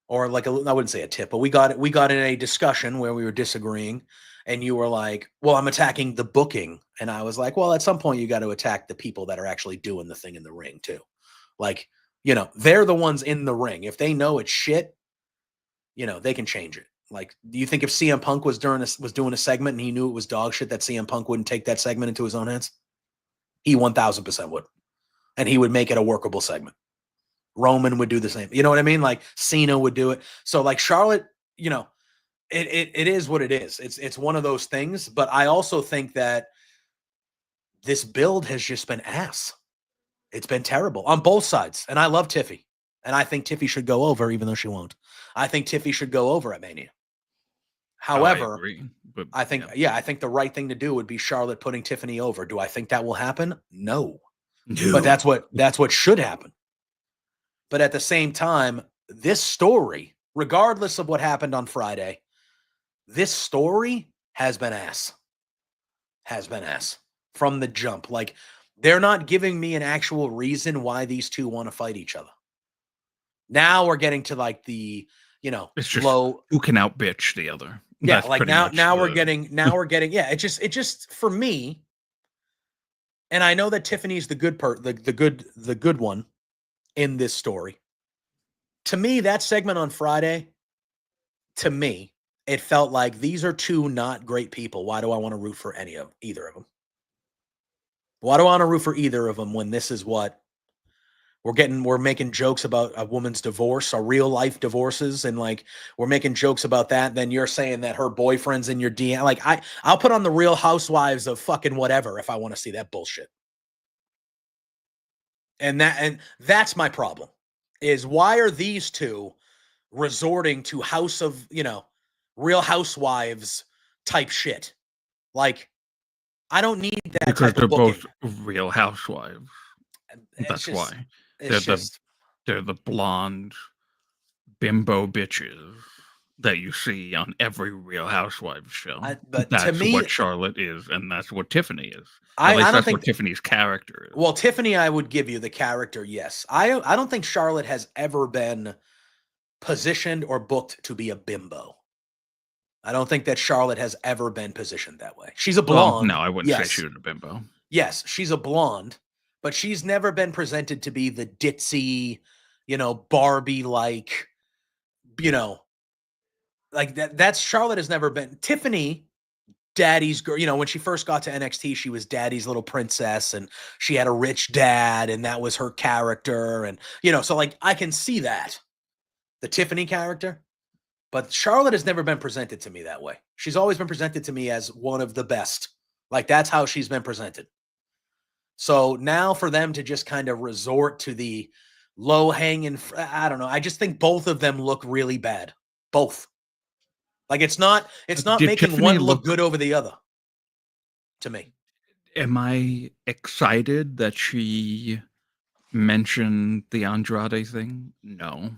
or I wouldn't say a tiff, but we got in a discussion where we were disagreeing, and you were like, well, I'm attacking the booking. And I was like, well, at some point you got to attack the people that are actually doing the thing in the ring too. Like, you know, they're the ones in the ring. If they know it's shit, you know, they can change it. Like, do you think if CM Punk was doing a segment and he knew it was dog shit, that CM Punk wouldn't take that segment into his own hands? He 1000% would. And he would make it a workable segment. Roman would do the same. You know what I mean? Like Cena would do it. So like Charlotte, you know, it is what it is. It's one of those things. But I also think that this build has just been ass. It's been terrible on both sides. And I love Tiffy. And I think Tiffy should go over, even though she won't. I think Tiffy should go over at Mania. However, I think the right thing to do would be Charlotte putting Tiffany over. Do I think that will happen? No. But that's what should happen. But at the same time, this story, regardless of what happened on Friday, this story has been ass. Has been ass from the jump. Like, they're not giving me an actual reason why these two want to fight each other. Now we're getting to like the, you know, it's just low who can out bitch the other. Yeah, that's like now we're getting yeah, it just for me, and I know that Tiffany's the good one in this story. To me, that segment on Friday, to me, it felt like these are two not great people. Why do I want to root for either of them? Why do I want to root for either of them when this is what we're making jokes about a woman's divorce, or real life divorces, and like we're making jokes about that. Then you're saying that her boyfriend's in your DM. Like I'll put on the Real Housewives of fucking whatever if I want to see that bullshit. And that's my problem. Is why are these two resorting to Real Housewives type shit? Like, I don't need that because type of booking. Both Real Housewives. That's why. They're the blonde bimbo bitches that you see on every Real Housewives show. But that's to me, what Charlotte is, and that's what Tiffany is. At least that's what Tiffany's character is. Well, Tiffany, I would give you the character, yes. I don't think Charlotte has ever been positioned or booked to be a bimbo. I don't think that Charlotte has ever been positioned that way. She's a blonde. Well, no, I wouldn't say she was a bimbo. Yes, she's a blonde, but she's never been presented to be the ditzy, Barbie-like, like that. That's Charlotte has never been. Tiffany, daddy's girl, when she first got to NXT, she was daddy's little princess, and she had a rich dad, and that was her character. And, so like, I can see that, the Tiffany character, but Charlotte has never been presented to me that way. She's always been presented to me as one of the best. Like, that's how she's been presented. So now for them to just kind of resort to the low-hanging, I don't know. I just think both of them look really bad. Both. Like, it's not making Tiffany one look good over the other, to me. Am I excited that she mentioned the Andrade thing? No.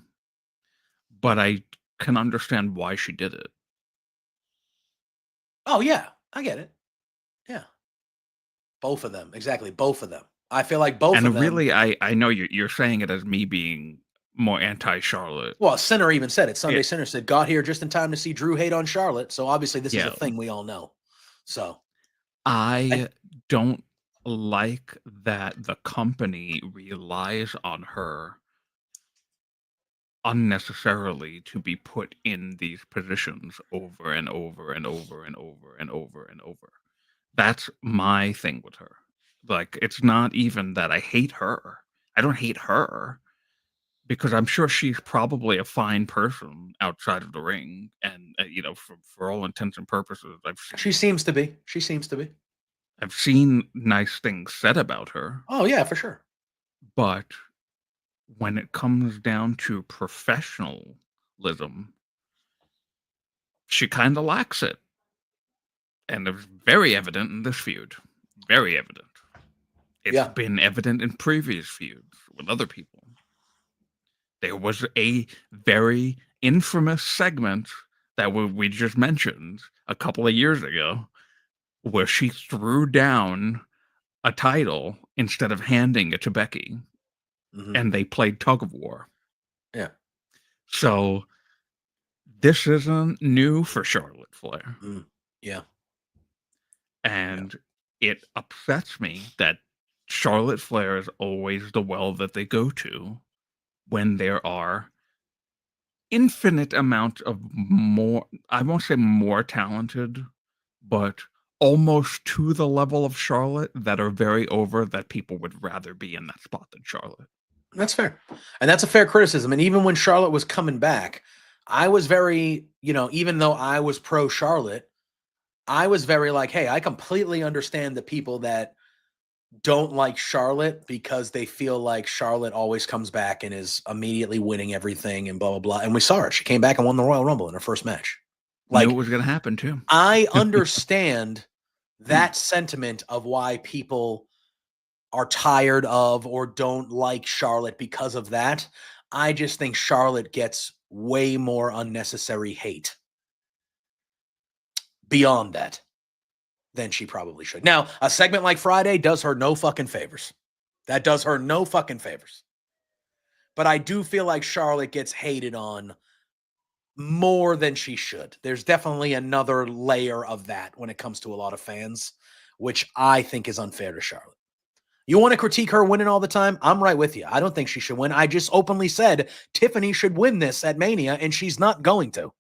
But I can understand why she did it. Oh, yeah. I get it. Yeah. Both of them. Exactly. Both of them. I feel like both of them. Really, I know you're saying it as me being more anti-Charlotte. Well, Sinner even said it. Sunday Sinner said, got here just in time to see Drew hate on Charlotte. So obviously this is a thing we all know. So I don't like that the company relies on her unnecessarily to be put in these positions over and over and over and over and over and over. That's my thing with her. Like, it's not even that I hate her. I don't hate her because I'm sure she's probably a fine person outside of the ring, and for all intents and purposes, she seems to be. She seems to be. I've seen nice things said about her. Oh yeah, for sure. But when it comes down to professionalism, she kind of lacks it. And it's very evident in this feud. Very evident. It's been evident in previous feuds with other people. There was a very infamous segment that we just mentioned a couple of years ago where she threw down a title instead of handing it to Becky. Mm-hmm. And they played tug of war. Yeah. So this isn't new for Charlotte Flair. Yeah. And it upsets me that Charlotte Flair is always the well that they go to when there are infinite amount of more, I won't say more talented, but almost to the level of Charlotte that are very over, that people would rather be in that spot than Charlotte. That's fair. And that's a fair criticism. And even when Charlotte was coming back, I was very, even though I was pro Charlotte, I was very like, hey, I completely understand the people that don't like Charlotte because they feel like Charlotte always comes back and is immediately winning everything and blah, blah, blah. And we saw it. She came back and won the Royal Rumble in her first match. Like, knew it was going to happen too. I understand that sentiment of why people are tired of or don't like Charlotte because of that. I just think Charlotte gets way more unnecessary hate beyond that than she probably should. Now, a segment like Friday does her no fucking favors. That does her no fucking favors. But I do feel like Charlotte gets hated on more than she should. There's definitely another layer of that when it comes to a lot of fans, which I think is unfair to Charlotte. You want to critique her winning all the time? I'm right with you. I don't think she should win. I just openly said Tiffany should win this at Mania, and she's not going to.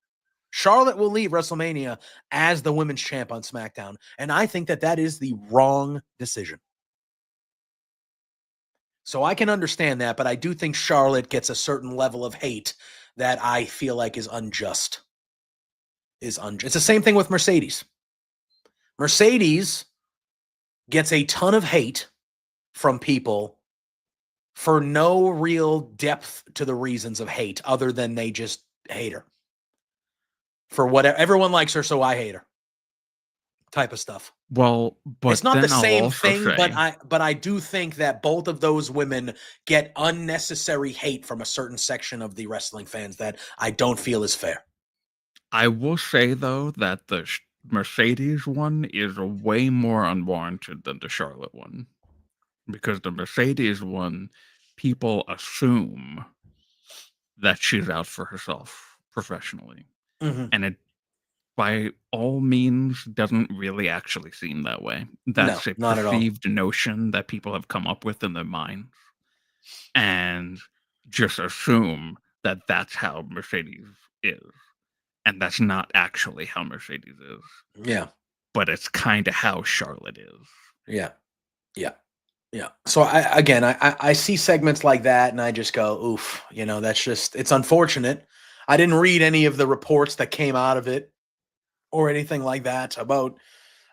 Charlotte will leave WrestleMania as the women's champ on SmackDown, and I think that is the wrong decision. So I can understand that, but I do think Charlotte gets a certain level of hate that I feel like is unjust. It's the same thing with Mercedes. Mercedes gets a ton of hate from people for no real depth to the reasons of hate other than they just hate her. For whatever, everyone likes her, so I hate her. Type of stuff. Well, but it's not the same thing, but I do think that both of those women get unnecessary hate from a certain section of the wrestling fans that I don't feel is fair. I will say though that the Mercedes one is way more unwarranted than the Charlotte one, because the Mercedes one, people assume that she's out for herself professionally, and it by all means doesn't really actually seem that way. That's a perceived notion that people have come up with in their minds and just assume that that's how Mercedes is. And that's not actually how Mercedes is. Yeah. But it's kind of how Charlotte is. Yeah. Yeah. Yeah. So I see segments like that and I just go, oof, that's just, it's unfortunate. I didn't read any of the reports that came out of it or anything like that about,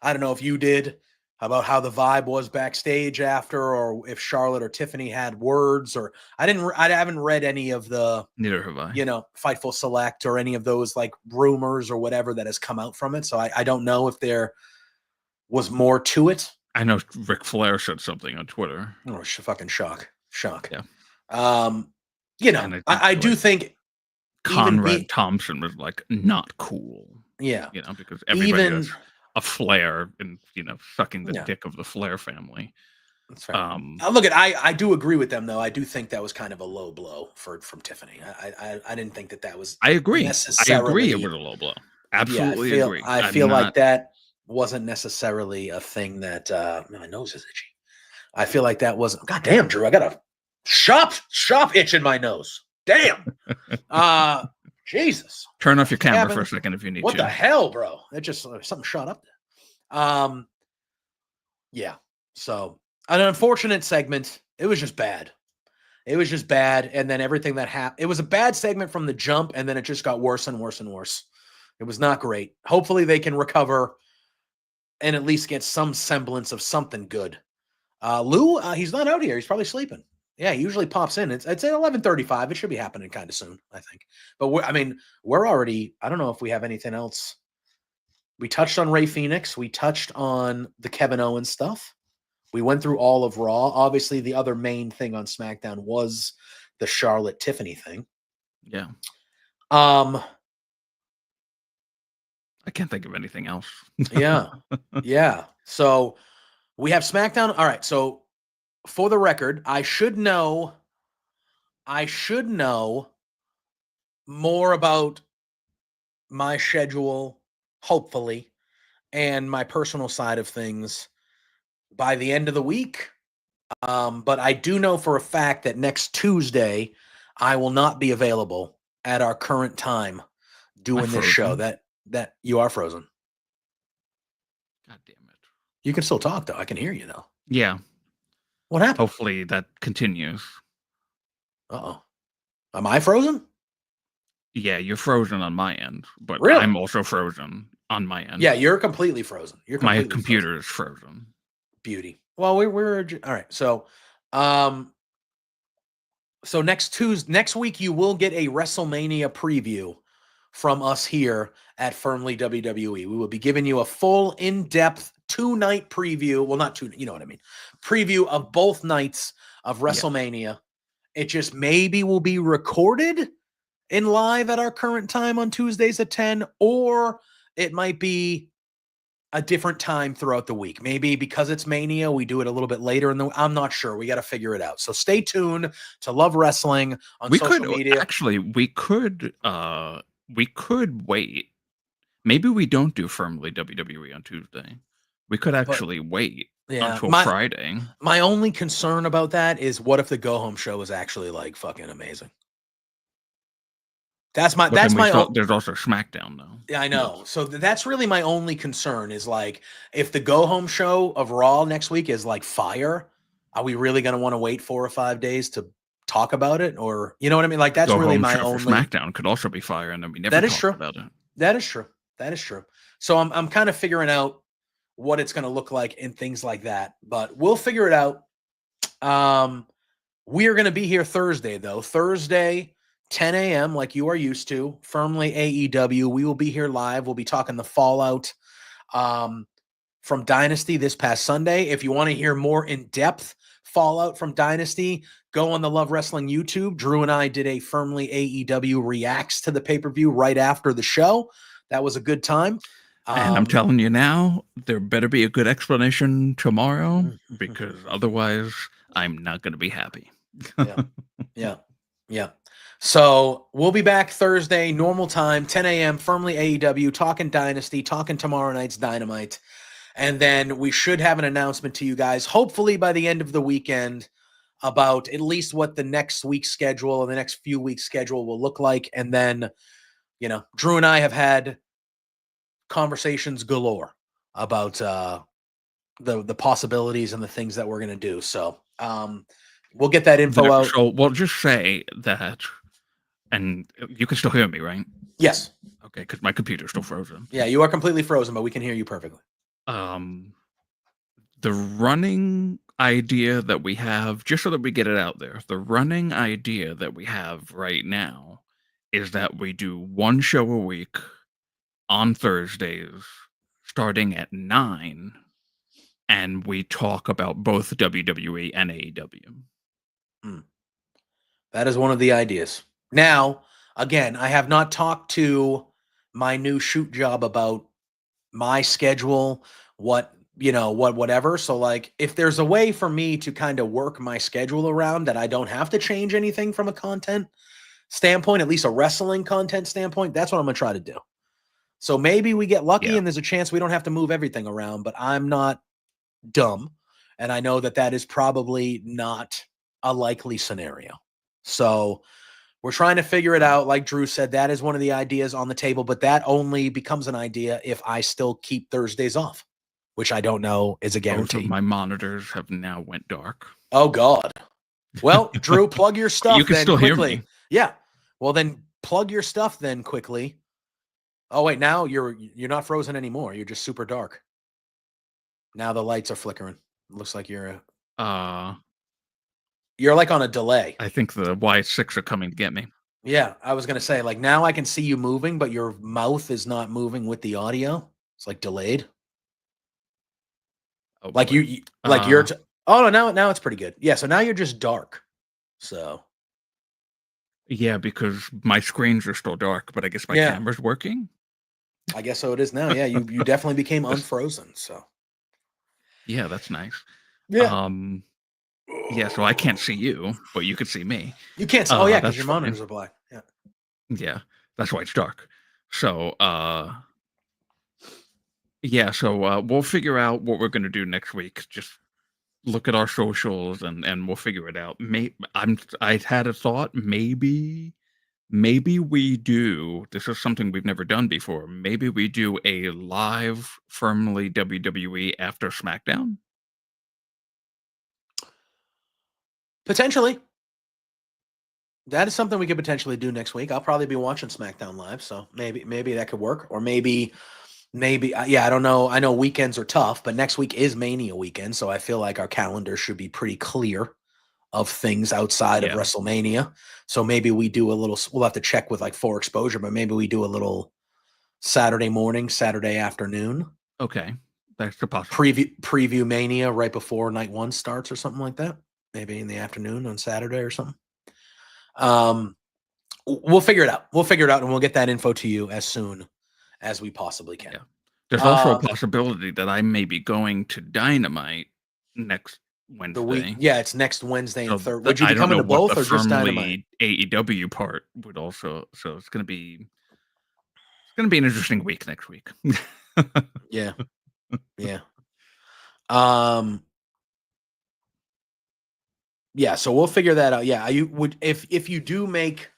I don't know if you did, about how the vibe was backstage after, or if Charlotte or Tiffany had words, or I haven't read any of the, neither have I, Fightful Select or any of those like rumors or whatever that has come out from it. So I don't know if there was more to it. I know Ric Flair said something on Twitter. Oh, fucking shock. Yeah. I do think Conrad Thompson was like not cool. Yeah. Because everybody has a Flair and sucking the dick of the Flair family. That's fair. Look, I do agree with them though. I do think that was kind of a low blow from Tiffany. I didn't think that was. I agree. Necessarily, I agree. It was a low blow. Absolutely agree. I feel like that wasn't necessarily a thing that. My nose is itchy. I feel like that wasn't. God damn, Drew! I got a sharp itch in my nose. Damn. Jesus. Turn off your camera for a second if you need to. What the hell, bro? It just something shot up there. Yeah. So an unfortunate segment. It was just bad. And then everything that happened. It was a bad segment from the jump, and then it just got worse and worse and worse. It was not great. Hopefully they can recover and at least get some semblance of something good. Lou, he's not out here. He's probably sleeping. Yeah, he usually pops in. It's at 11:35. It should be happening kind of soon, I think. But we're already. I don't know if we have anything else. We touched on Rey Fenix. We touched on the Kevin Owens stuff. We went through all of Raw. Obviously, the other main thing on SmackDown was the Charlotte Tiffany thing. Yeah. I can't think of anything else. Yeah. Yeah. So we have SmackDown. All right. So for the record, I should know more about my schedule, hopefully, and my personal side of things by the end of the week. But I do know for a fact that next Tuesday, I will not be available at our current time doing this show. That you are frozen. God damn it. You can still talk, though. I can hear you, though. Yeah. What happened? Hopefully that continues. Uh-oh. Am I frozen? Yeah, you're frozen on my end, but really? I'm also frozen on my end. Yeah, you're completely frozen. My computer is frozen. Beauty. Well, we're all right. So, so next week you will get a WrestleMania preview from us here at Firmly WWE. We will be giving you a full in-depth 2-night preview. Well, not two, you know what I mean. Preview of both nights of WrestleMania. Yeah. It just maybe will be recorded in live at our current time on Tuesdays at 10, or it might be a different time throughout the week. Maybe because it's Mania, we do it a little bit later in the. I'm not sure. We got to figure it out. So stay tuned to Love Wrestling on social media. Actually, we could wait. Maybe we don't do Firmly WWE on Tuesday. We could actually wait until Friday. My only concern about that is what if the go home show is actually like fucking amazing? There's also SmackDown though. Yeah, I know. Yes. So that's really my only concern is like if the go home show of Raw next week is like fire, are we really going to want to wait 4 or 5 days to talk about it? Or you know what I mean? Like that's really my only. SmackDown could also be fire, and then we never talk about it. That is true. So I'm kind of figuring out what it's going to look like and things like that, but we'll figure it out. We are going to be here Thursday though. Thursday. 10 a.m. like you are used to. Firmly AEW. We will be here live. We'll be talking the fallout from Dynasty this past Sunday. If you want to hear more in-depth fallout from Dynasty, go on the Love Wrestling YouTube. Drew and I did a Firmly AEW reacts to the pay-per-view right after the show. That was a good time. And I'm telling you now, there better be a good explanation tomorrow because otherwise I'm not going to be happy. Yeah. So we'll be back Thursday, normal time, 10 a.m., Firmly AEW, talking Dynasty, talking tomorrow night's Dynamite. And then we should have an announcement to you guys, hopefully by the end of the weekend, about at least what the next week's schedule and the next few weeks' schedule will look like. And then, Drew and I have had conversations galore about the possibilities and the things that we're going to do. So we'll get that info out. So we'll just say that. And you can still hear me, right? Yes. Okay, because my computer's still frozen. Yeah, you are completely frozen, but we can hear you perfectly. The running idea that we have, just so that we get it out there, the running idea that we have right now is that we do one show a week on Thursdays, starting at 9, and we talk about both WWE and AEW. That is one of the ideas. Now, again, I have not talked to my new shoot job about my schedule, whatever. So, like, if there's a way for me to kind of work my schedule around that I don't have to change anything from a content standpoint, at least a wrestling content standpoint, that's what I'm going to try to do. So maybe we get lucky and there's a chance we don't have to move everything around, but I'm not dumb. And I know that that is probably not a likely scenario. So we're trying to figure it out. Like Drew said, that is one of the ideas on the table, but that only becomes an idea if I still keep Thursdays off, which I don't know is a guarantee. Both of my monitors have now went dark. Oh, God. Well, Drew, plug your stuff. You can then still quickly. Hear me. Yeah. Well, then plug your stuff then quickly. Oh, wait, now you're not frozen anymore. You're just super dark. Now the lights are flickering. It looks like you're like on a delay. I think the Y6 are coming to get me. Yeah, I was gonna say, like, now I can see you moving, but your mouth is not moving with the audio. It's like delayed. Oh, like boy. you're oh no, now it's pretty good. Yeah, so now you're just dark. So yeah, because my screens are still dark, but I guess my camera's working. I guess so it is now. Yeah, you definitely became unfrozen. So yeah, that's nice. Yeah. Yeah, so I can't see you, but you could see me. You can't see. Oh yeah, because your monitors are black. Yeah. Yeah, that's why it's dark. So yeah, so we'll figure out what we're gonna do next week. Just look at our socials and we'll figure it out. I had a thought, maybe we do, this is something we've never done before. Maybe we do a live Firmly WWE after SmackDown. Potentially. That is something we could potentially do next week. I'll probably be watching SmackDown live, so maybe that could work. Or maybe I don't know. I know weekends are tough, but next week is Mania weekend, so I feel like our calendar should be pretty clear of things outside of WrestleMania. So maybe we do a little, we'll have to check with like 4 Exposure, but maybe we do a little Saturday morning, Saturday afternoon. Okay. That's the possibility. Preview Mania right before night 1 starts or something like that. Maybe in the afternoon on Saturday or something. We'll figure it out. And we'll get that info to you as soon as we possibly can. Yeah. There's also a possibility that I may be going to Dynamite next Wednesday. It's next Wednesday and Thursday. Would you be coming to both or just Dynamite? AEW part would also, so it's going to be an interesting week next week. Yeah. Yeah, so we'll figure that out. Yeah, you would if you do make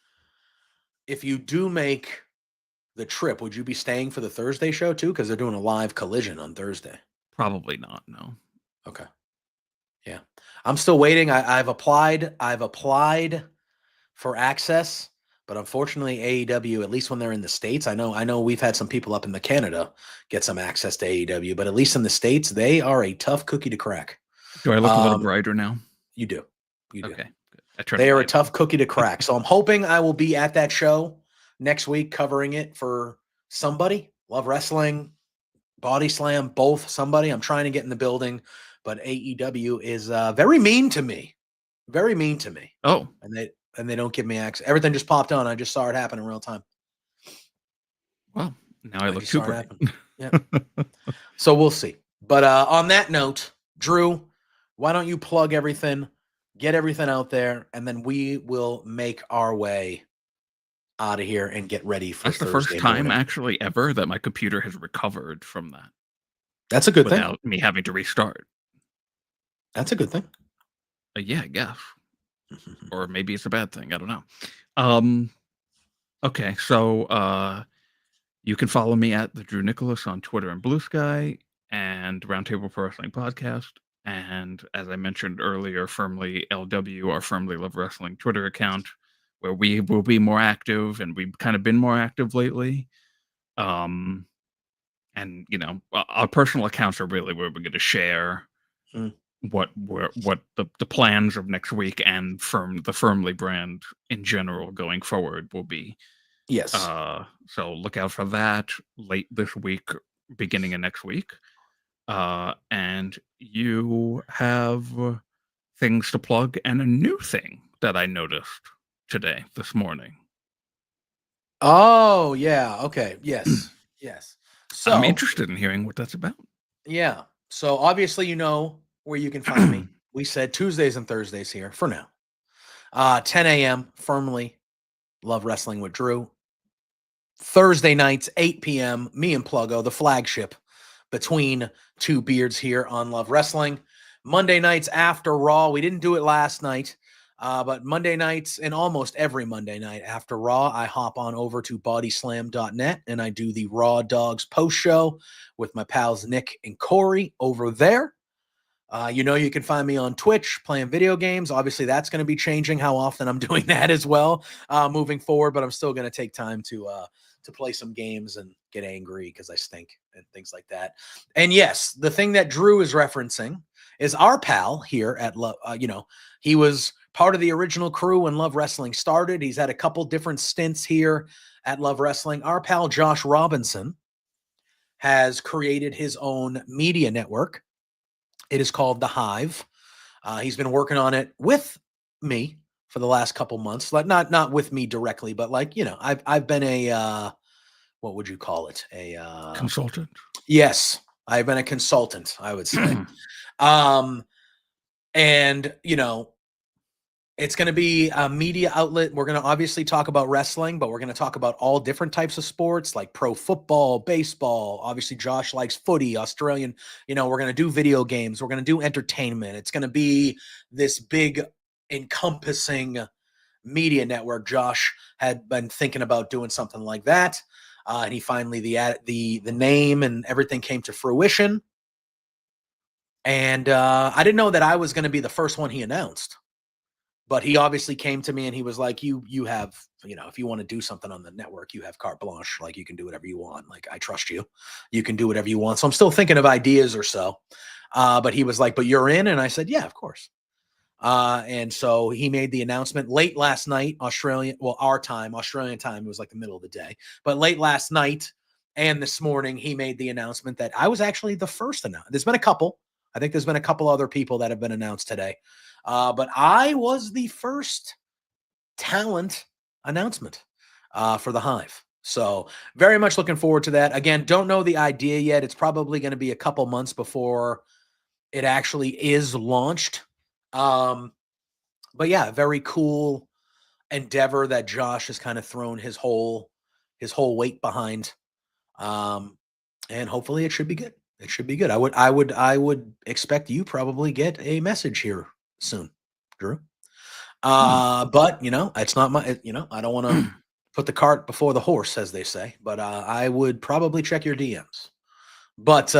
the trip, would you be staying for the Thursday show too? Because they're doing a live Collision on Thursday. Probably not. No. Okay. Yeah, I'm still waiting. I've applied for access, but unfortunately, AEW, at least when they're in the States, I know we've had some people up in the Canada get some access to AEW, but at least in the States, they are a tough cookie to crack. Do I look a little brighter now? You do. Okay. They are a tough cookie to crack. So I'm hoping I will be at that show next week covering it for somebody. Love Wrestling, Body Slam, both somebody. I'm trying to get in the building, but AEW is very mean to me. Very mean to me. Oh. And they don't give me access. Everything just popped on. I just saw it happen in real time. Well, now I look too bright. Yeah. So we'll see. But on that note, Drew, why don't you plug everything, get everything out there, and then we will make our way out of here and get ready for Thursday. That's the first time actually ever that my computer has recovered from that. That's a good thing. Without me having to restart. That's a good thing. Yeah, I guess. Or maybe it's a bad thing. I don't know. Okay, so you can follow me at the Drew Nicholas on Twitter and Blue Sky and Roundtable Pro Wrestling Podcast. And as I mentioned earlier, Firmly LW, our Firmly Love Wrestling Twitter account, where we will be more active, and we've kind of been more active lately. And our personal accounts are really where we're going to share what the plans of next week and the Firmly brand in general going forward will be. Yes. So look out for that late this week, beginning of next week. And you have things to plug and a new thing that I noticed this morning. Oh, yeah. Okay. Yes. Yes. So I'm interested in hearing what that's about. Yeah. So obviously, you know where you can find me. We said Tuesdays and Thursdays here for now. 10 a.m. Firmly Love Wrestling with Drew. Thursday nights, 8 p.m. Me and Pluggo, the flagship between two beards here on Love Wrestling. Monday nights after Raw. We didn't do it last night, but Monday nights and almost every Monday night after Raw, I hop on over to bodyslam.net and I do the Raw Dogs post show with my pals Nick and Corey over there. You know, you can find me on Twitch playing video games. Obviously, that's going to be changing how often I'm doing that as well moving forward, but I'm still going to take time to play some games and get angry because I stink and things like that. And yes, the thing that Drew is referencing is our pal here at Love. He was part of the original crew when Love Wrestling started. He's had a couple different stints here at Love Wrestling. Our pal Josh Robinson has created his own media network. It is called The Hive. He's been working on it with me for the last couple months. Like not with me directly, but like, you know, I've been a what would you call it? A consultant. Yes, I've been a consultant, I would say. And you know, it's going to be a media outlet. We're going to obviously talk about wrestling, but we're going to talk about all different types of sports like pro football, baseball. Obviously, Josh likes footy, Australian. You know, we're going to do video games. We're going to do entertainment. It's going to be this big encompassing media network. Josh had been thinking about doing something like that. And he finally, the name and everything came to fruition. And I didn't know that I was going to be the first one he announced. But he obviously came to me and he was like, you have, you know, if you want to do something on the network, you have carte blanche. Like you can do whatever you want. Like I trust you. You can do whatever you want. So I'm still thinking of ideas or so. But he was like, but you're in? And I said, yeah, of course. And so he made the announcement late last night, our time, Australian time. It was like the middle of the day. But late last night and this morning, he made the announcement that I was actually the first announced. There's been a couple. I think there's been a couple other people that have been announced today. But I was the first talent announcement for the Hive. So very much looking forward to that. Again, don't know the idea yet. It's probably going to be a couple months before it actually is launched. But yeah, very cool endeavor that Josh has kind of thrown his whole weight behind. And hopefully it should be good. It should be good. I would expect you probably get a message here soon, Drew. But you know, it's not my, you know, I don't want to put the cart before the horse, as they say, but I would probably check your DMs. But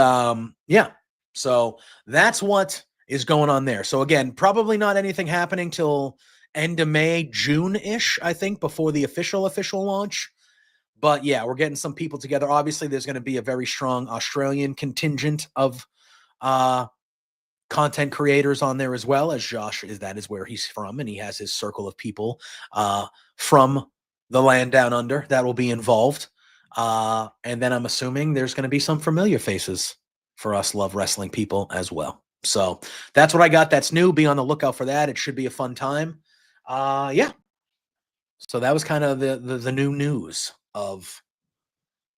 yeah, so that's what is going on there. So again, probably not anything happening till end of May, June-ish, I think, before the official launch. But yeah, we're getting some people together. Obviously, there's going to be a very strong Australian contingent of content creators on there as well, as Josh that is where he's from, and he has his circle of people from the land down under that will be involved. And then I'm assuming there's going to be some familiar faces for us Love Wrestling people as well. So that's what I got. That's new. Be on the lookout for that. It should be a fun time. Yeah. So that was kind of the new news of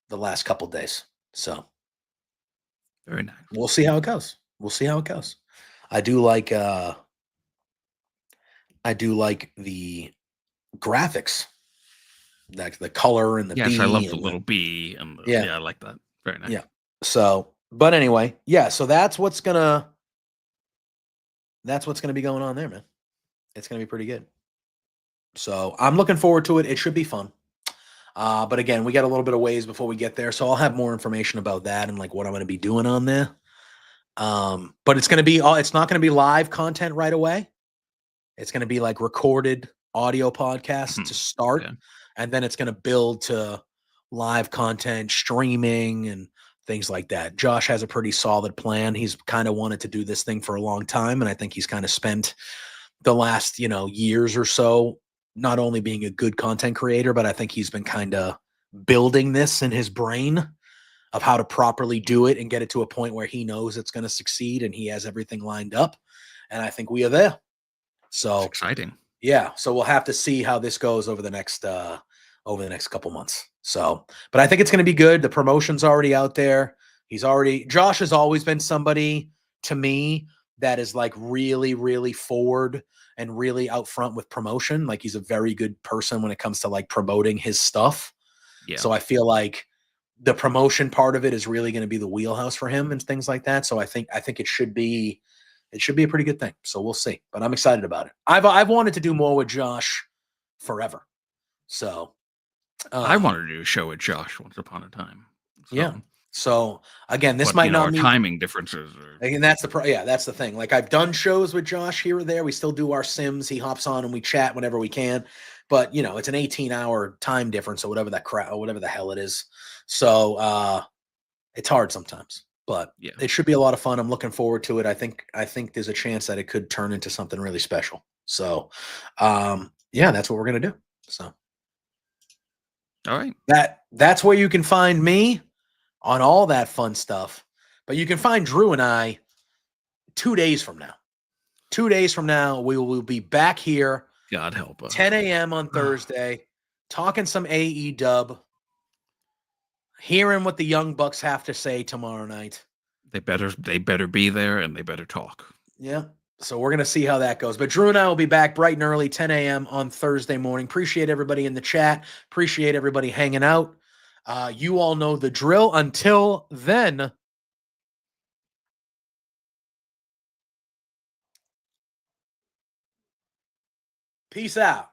the last couple of days. So very nice. We'll see how it goes. I do like the graphics, like the color and the yes, bee. I love the little bee and yeah, I like that. Very nice. Yeah. So, but anyway, yeah. So that's what's gonna be going on there, man. It's gonna be pretty good. So I'm looking forward to it. It should be fun. But again, we got a little bit of ways before we get there, so I'll have more information about that and like what I'm going to be doing on there. But it's not going to be live content right away. It's going to be like recorded audio podcasts to start, and then it's going to build to live content, streaming, and things like that. Josh has a pretty solid plan. He's kind of wanted to do this thing for a long time, and I think he's kind of spent the last, years or so not only being a good content creator, but I think he's been kind of building this in his brain of how to properly do it and get it to a point where he knows it's going to succeed and he has everything lined up. And I think we are there. So it's exciting. Yeah. So we'll have to see how this goes over the next couple months. So, but I think it's going to be good. The promotion's already out there. Josh has always been somebody to me that is like really, really forward and really out front with promotion. Like he's a very good person when it comes to like promoting his stuff. Yeah. So I feel like the promotion part of it is really going to be the wheelhouse for him and things like that. So I think it should be a pretty good thing. So we'll see, but I'm excited about it. I've wanted to do more with Josh forever. So I wanted to do a show with Josh once upon a time. So, yeah. So again, this might not mean timing differences. And that's that's the thing. Like I've done shows with Josh here or there. We still do our Sims. He hops on and we chat whenever we can. But it's an 18-hour time difference or whatever the hell it is. So it's hard sometimes. But yeah, it should be a lot of fun. I'm looking forward to it. I think there's a chance that it could turn into something really special. So that's what we're gonna do. So all right. That's where you can find me on all that fun stuff. But you can find Drew and I 2 days from now. 2 days from now, we will be back here. God help us. 10 a.m. on Thursday, talking some AE-dub, hearing what the Young Bucks have to say tomorrow night. They better be there and they better talk. Yeah. So we're going to see how that goes. But Drew and I will be back bright and early, 10 a.m. on Thursday morning. Appreciate everybody in the chat. Appreciate everybody hanging out. You all know the drill. Until then, peace out.